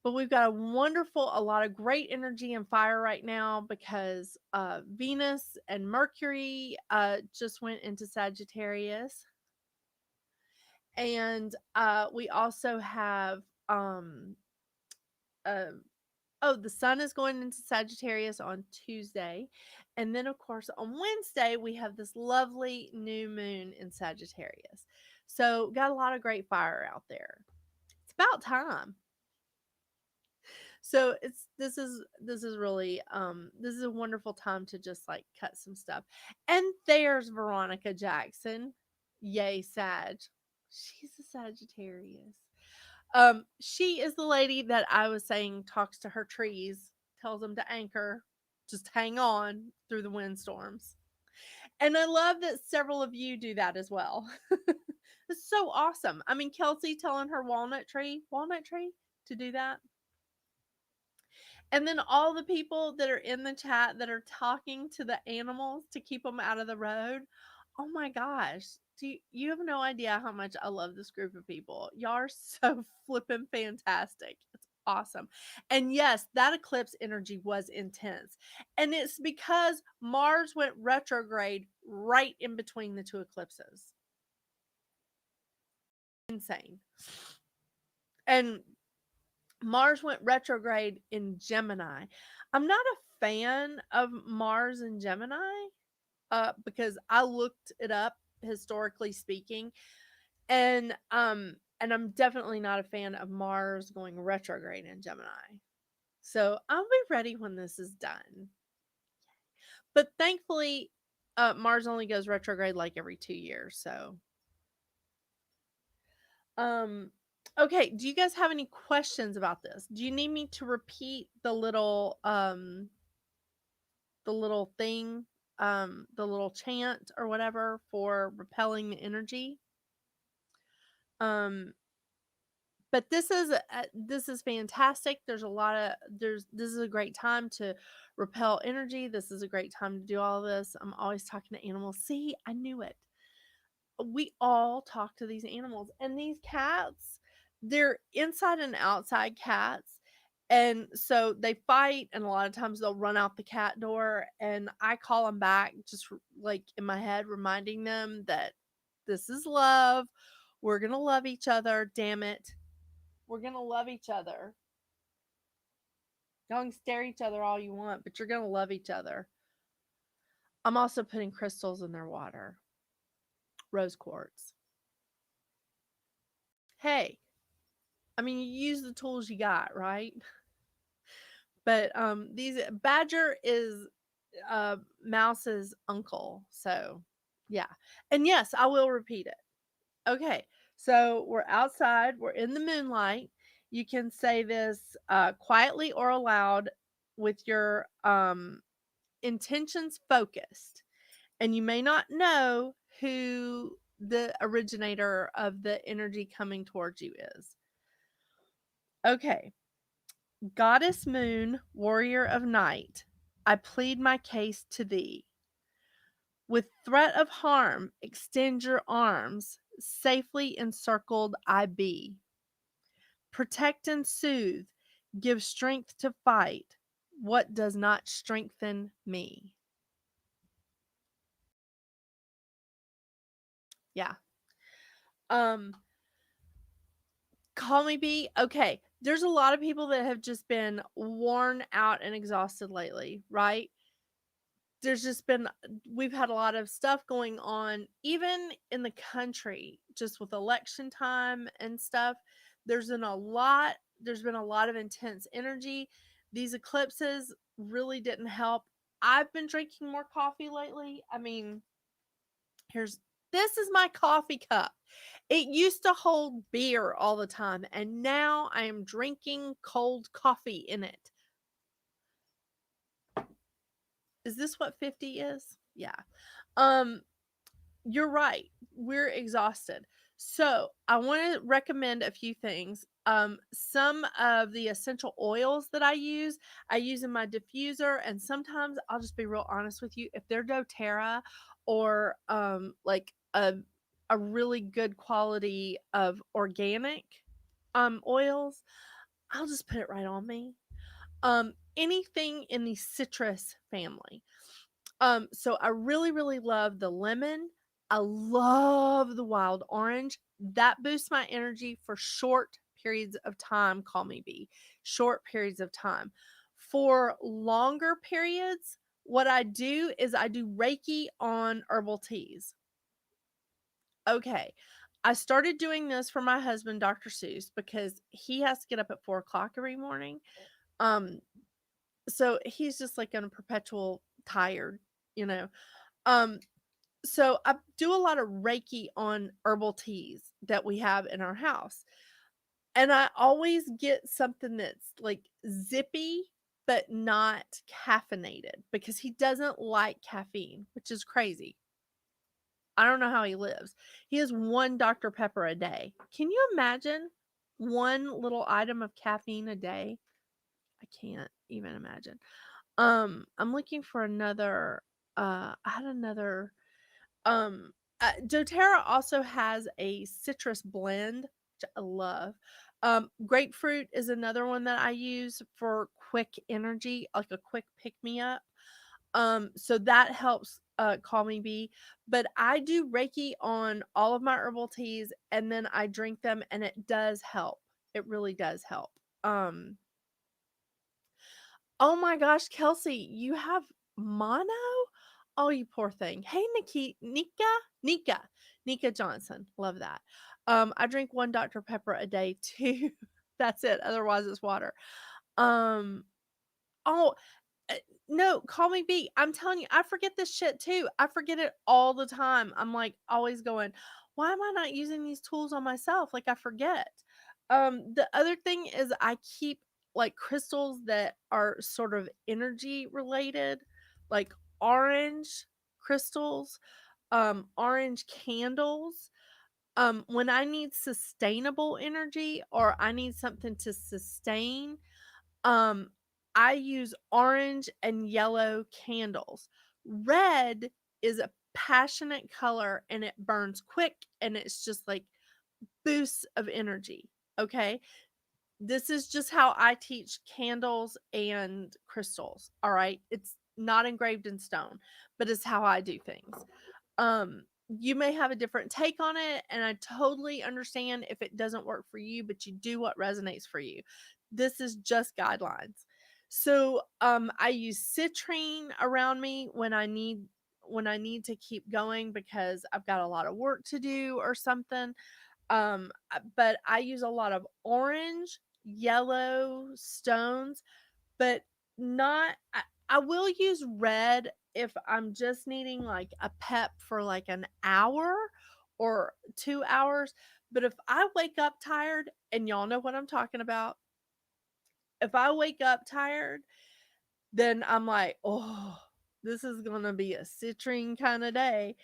But we've got a lot of great energy and fire right now because Venus and Mercury just went into Sagittarius. And we also have, uh, the sun is going into Sagittarius on Tuesday. And then, of course, on Wednesday, we have this lovely new moon in Sagittarius. So, got a lot of great fire out there. It's about time. So this is really this is a wonderful time to just like cut some stuff. And there's Veronica Jackson. Yay, Sag. She's a Sagittarius. She is the lady that I was saying talks to her trees, tells them to anchor, just hang on through the windstorms. And I love that several of you do that as well. It's so awesome. I mean, Kelsey telling her walnut tree to do that. And then all the people that are in the chat that are talking to the animals to keep them out of the road. Oh my gosh. You have no idea how much I love this group of people. Y'all are so flippin' fantastic. It's awesome. And yes, that eclipse energy was intense. And it's because Mars went retrograde right in between the two eclipses. Insane. And Mars went retrograde in Gemini. I'm not a fan of Mars in Gemini because I looked it up historically speaking, and I'm definitely not a fan of Mars going retrograde in Gemini. So I'll be ready when this is done. But thankfully, Mars only goes retrograde like every 2 years. So, um, okay. Do you guys have any questions about this? Do you need me to repeat the little thing, the little chant or whatever for repelling the energy? Um, but this is fantastic. There's a lot of this is a great time to repel energy. This is a great time to do all this. I'm always talking to animals. See, I knew it. We all talk to these animals, and these cats, they're inside and outside cats, and so they fight, and a lot of times they'll run out the cat door, and I call them back just like in my head, reminding them that this is love. We're gonna love each other, damn it. We're gonna love each other. Y'all can stare at each other all you want, but you're gonna love each other. I'm also putting crystals in their water. Rose quartz. Hey, I mean, you use the tools you got, right? But these Badger is Mouse's uncle, so yeah. And yes, I will repeat it. Okay, so we're outside, we're in the moonlight. You can say this quietly or aloud with your intentions focused, and you may not know who the originator of the energy coming towards you is. Okay. Goddess Moon, warrior of night, I plead my case to thee. With threat of harm, extend your arms, safely encircled I be. Protect and soothe, give strength to fight what does not strengthen me. Yeah. Um, Call me B. Okay. There's a lot of people that have just been worn out and exhausted lately, right? There's just been we've had a lot of stuff going on even in the country just with election time and stuff. There's been a lot of intense energy. These eclipses really didn't help. I've been drinking more coffee lately. I mean, here's this is my coffee cup. It used to hold beer all the time, and now I am drinking cold coffee in it. Is this what 50 is? Yeah. Um you're right. We're exhausted. So, I want to recommend a few things. Some of the essential oils that I use in my diffuser, and sometimes I'll just be real honest with you. If they're doTERRA or like a really good quality of organic oils, I'll just put it right on me. Anything in the citrus family. So I really, really love the lemon. I love the wild orange. That boosts my energy for short periods of time. Call me B. Short periods of time. For longer periods, what I do is I do Reiki on herbal teas. Okay. I started doing this for my husband, Dr. Seuss, because he has to get up at 4 o'clock every morning. Um, so he's just like in a perpetual tired, you know. Um, so I do a lot of Reiki on herbal teas that we have in our house. And I always get something that's like zippy, but not caffeinated because he doesn't like caffeine, which is crazy. I don't know how he lives. He has one Dr. Pepper a day. Can you imagine one little item of caffeine a day? I can't. even imagine. I'm looking for another. I had another. Um, DoTerra also has a citrus blend, which I love. Grapefruit is another one that I use for quick energy, like a quick pick me up. So that helps calm me be. But I do Reiki on all of my herbal teas and then I drink them and it does help. It really does help. Um oh my gosh, Kelsey, you have mono? Oh, you poor thing. Hey Nika Johnson. Love that. I drink one Dr. Pepper a day too. That's it. Otherwise it's water. Um oh Uh, no, call me B. I'm telling you, I forget this shit too. I forget it all the time. I'm like always going, why am I not using these tools on myself? Like I forget. The other thing is I keep like crystals that are sort of energy related, like orange crystals, orange candles. When I need sustainable energy or I need something to sustain, um, I use orange and yellow candles. Red is a passionate color and it burns quick and it's just like boosts of energy. Okay. This is just how I teach candles and crystals. All right. It's not engraved in stone, but it's how I do things. You may have a different take on it, and I totally understand if it doesn't work for you, but you do what resonates for you. This is just guidelines. So, I use citrine around me when I need to keep going because I've got a lot of work to do or something. But I use a lot of orange, yellow stones, but not I will use red if I'm just needing like a pep for like an hour or 2 hours. But if I wake up tired, and y'all know what I'm talking about, if I wake up tired, then I'm like, oh, this is gonna be a citrine kind of day.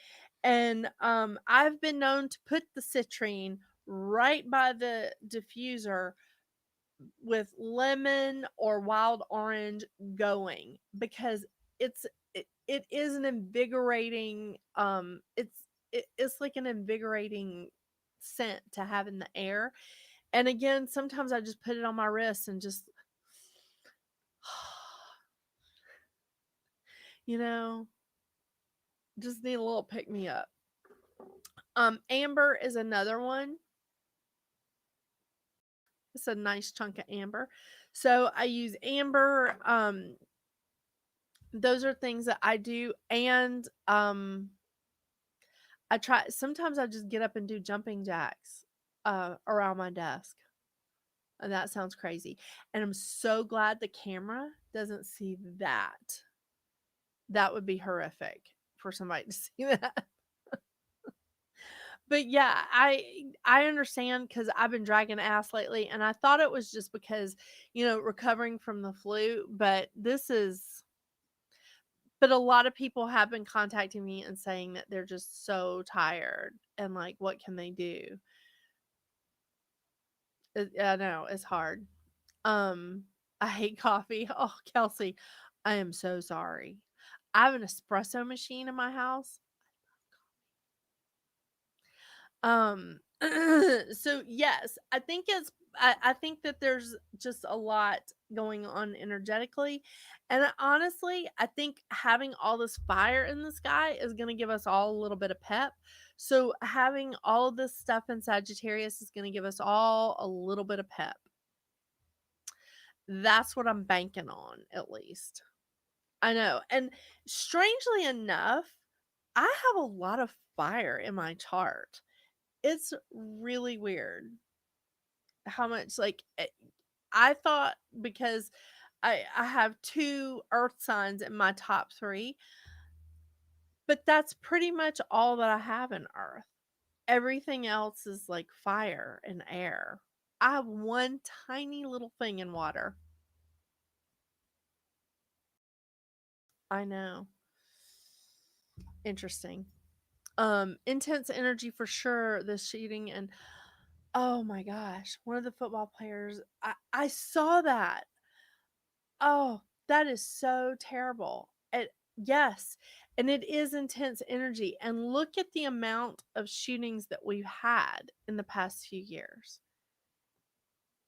And I've been known to put the citrine right by the diffuser with lemon or wild orange going because it's it is an invigorating it's like an invigorating scent to have in the air. And again, sometimes I just put it on my wrist and just you know, just need a little pick me up. Amber is another one. It's a nice chunk of amber. So I use amber. Those are things that I do. And I try sometimes I just get up and do jumping jacks around my desk. And that sounds crazy. And I'm so glad the camera doesn't see that. That would be horrific for somebody to see that. But yeah, I understand because I've been dragging ass lately, and I thought it was just because recovering from the flu, but this is. But a lot of people have been contacting me and saying that they're just so tired and like, what can they do? I know it's hard. Um, I hate coffee. Oh, Kelsey, I am so sorry. I have an espresso machine in my house. So yes, I think that there's just a lot going on energetically. And honestly, I think having all this fire in the sky is going to give us all a little bit of pep. So having all of this stuff in Sagittarius is going to give us all a little bit of pep. That's what I'm banking on, at least. I know. And strangely enough, I have a lot of fire in my chart. It's really weird how much I thought because I have two earth signs in my top 3, but that's pretty much all that I have in earth. Everything else is like fire and air. I have one tiny little thing in water. I know. Interesting. Intense energy for sure, the shooting. And oh my gosh, one of the football players, I saw that. Oh, that is so terrible. Yes, and it is intense energy. And look at the amount of shootings that we've had in the past few years.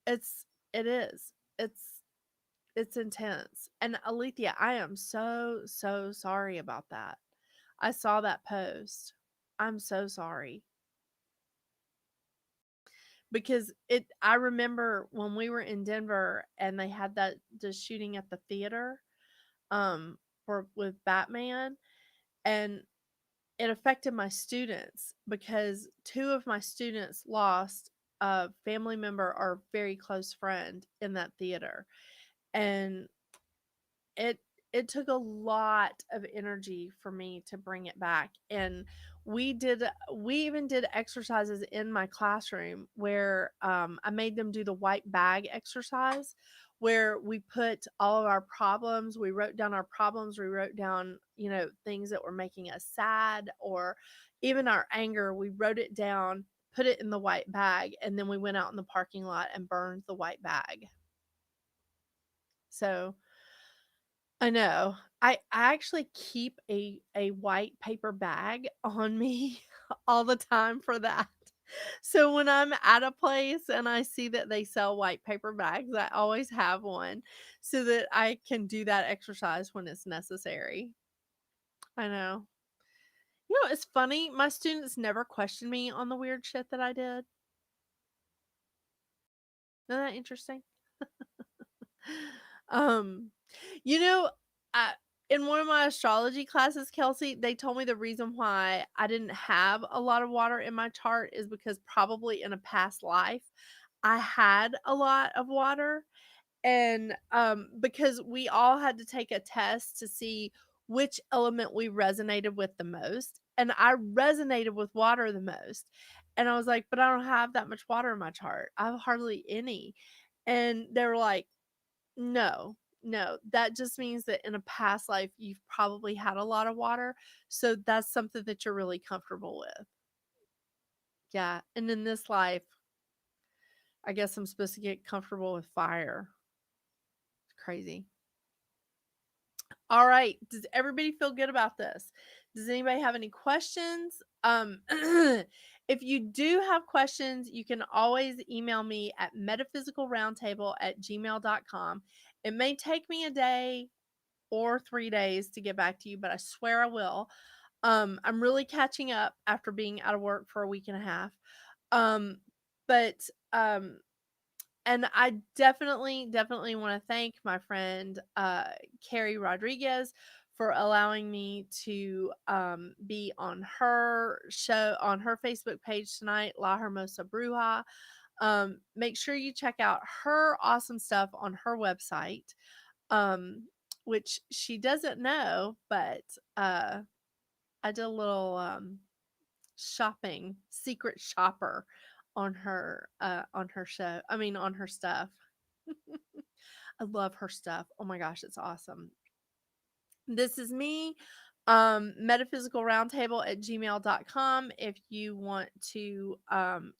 It's it is. It's intense. And Alethea, I am so so sorry about that. I saw that post. I'm so sorry because it I remember when we were in Denver and they had that the shooting at the theater for with Batman, and it affected my students because two of my students lost a family member or very close friend in that theater. And it it took a lot of energy for me to bring it back. And we even did exercises in my classroom where I made them do the white bag exercise, where we put all of our problems, we wrote down our problems, we wrote down, things that were making us sad, or even our anger, we wrote it down, put it in the white bag, and then we went out in the parking lot and burned the white bag. So I know. I actually keep a white paper bag on me all the time for that. So when I'm at a place and I see that they sell white paper bags, I always have one so that I can do that exercise when it's necessary. I know. It's funny. My students never question me on the weird shit that I did. Isn't that interesting? Um, you know, I in one of my astrology classes, Kelsey, they told me the reason why I didn't have a lot of water in my chart is because probably in a past life I had a lot of water. And because we all had to take a test to see which element we resonated with the most. And I resonated with water the most. And I was like, but I don't have that much water in my chart. I have hardly any. And they were like, no, no, that just means that in a past life, you've probably had a lot of water. So that's something that you're really comfortable with. Yeah. And in this life, I guess I'm supposed to get comfortable with fire. It's crazy. All right. Does everybody feel good about this? Does anybody have any questions? If you do have questions, you can always email me at metaphysicalroundtable@gmail.com. It may take me a day or 3 days to get back to you, but I swear I will. I'm really catching up after being out of work for a week and a half. Um, but and I definitely want to thank my friend Carrie Rodriguez for allowing me to be on her show on her Facebook page tonight, La Hermosa Bruja. Make sure you check out her awesome stuff on her website, um, which she doesn't know, but I did a little shopping, secret shopper on her show. I mean on her stuff. I love her stuff. Oh my gosh, it's awesome. This is me. Metaphysical Roundtable at gmail.com. If you want to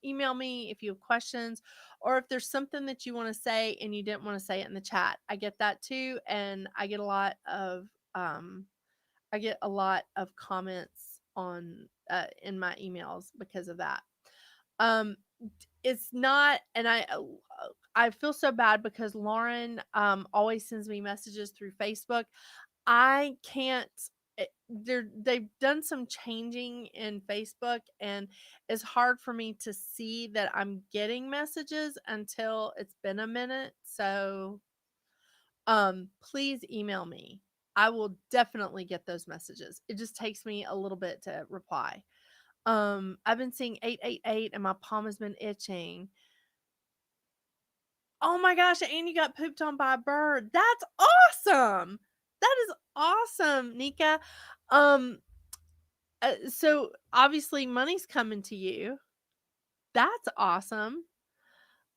email me, if you have questions, or if there's something that you want to say and you didn't want to say it in the chat, I get that too. And um, I get a lot of comments on in my emails because of that. Um, it's not, and I feel so bad because Lauren always sends me messages through Facebook. I can't. They've done some changing in Facebook, and it's hard for me to see that I'm getting messages until it's been a minute. So, please email me. I will definitely get those messages. It just takes me a little bit to reply. I've been seeing 888 and my palm has been itching. Oh my gosh, and you got pooped on by a bird. That's awesome. That is awesome, Nika. Um, so obviously money's coming to you. That's awesome.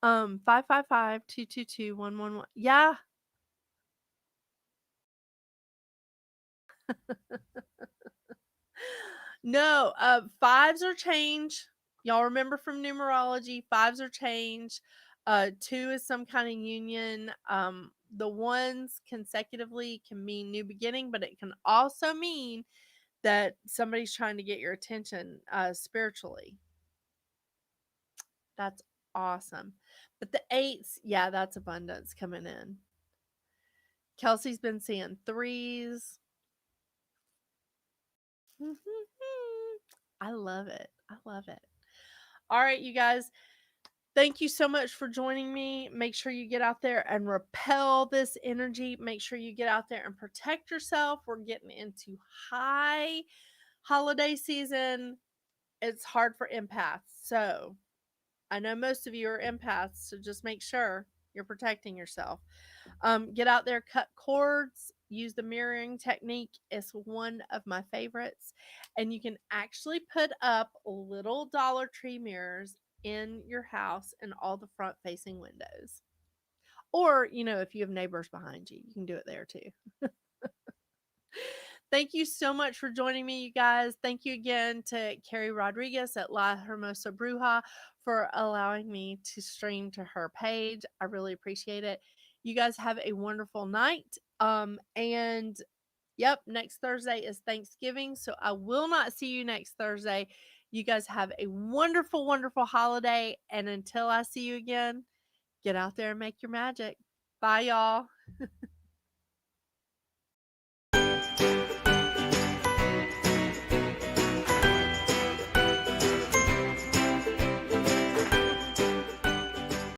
555-222-111. Yeah. No, fives are change. Y'all remember from numerology, fives are change. Two is some kind of union. The ones consecutively can mean new beginning, but it can also mean that somebody's trying to get your attention spiritually. That's awesome. But the eights, yeah, that's abundance coming in. Kelsey's been seeing threes. I love it. I love it. All right, you guys. Thank you so much for joining me. Make sure you get out there and repel this energy. Make sure you get out there and protect yourself. We're getting into high holiday season. It's hard for empaths. So I know most of you are empaths. So just make sure you're protecting yourself. Get out there, cut cords, use the mirroring technique. It's one of my favorites. And you can actually put up little Dollar Tree mirrors in your house in all the front facing windows. Or, if you have neighbors behind you, you can do it there too. Thank you so much for joining me, you guys. Thank you again to Carrie Rodriguez at La Hermosa Bruja for allowing me to stream to her page. I really appreciate it. You guys have a wonderful night. And yep, next Thursday is Thanksgiving, so I will not see you next Thursday. You guys have a wonderful, wonderful holiday. And until I see you again, get out there and make your magic. Bye, y'all.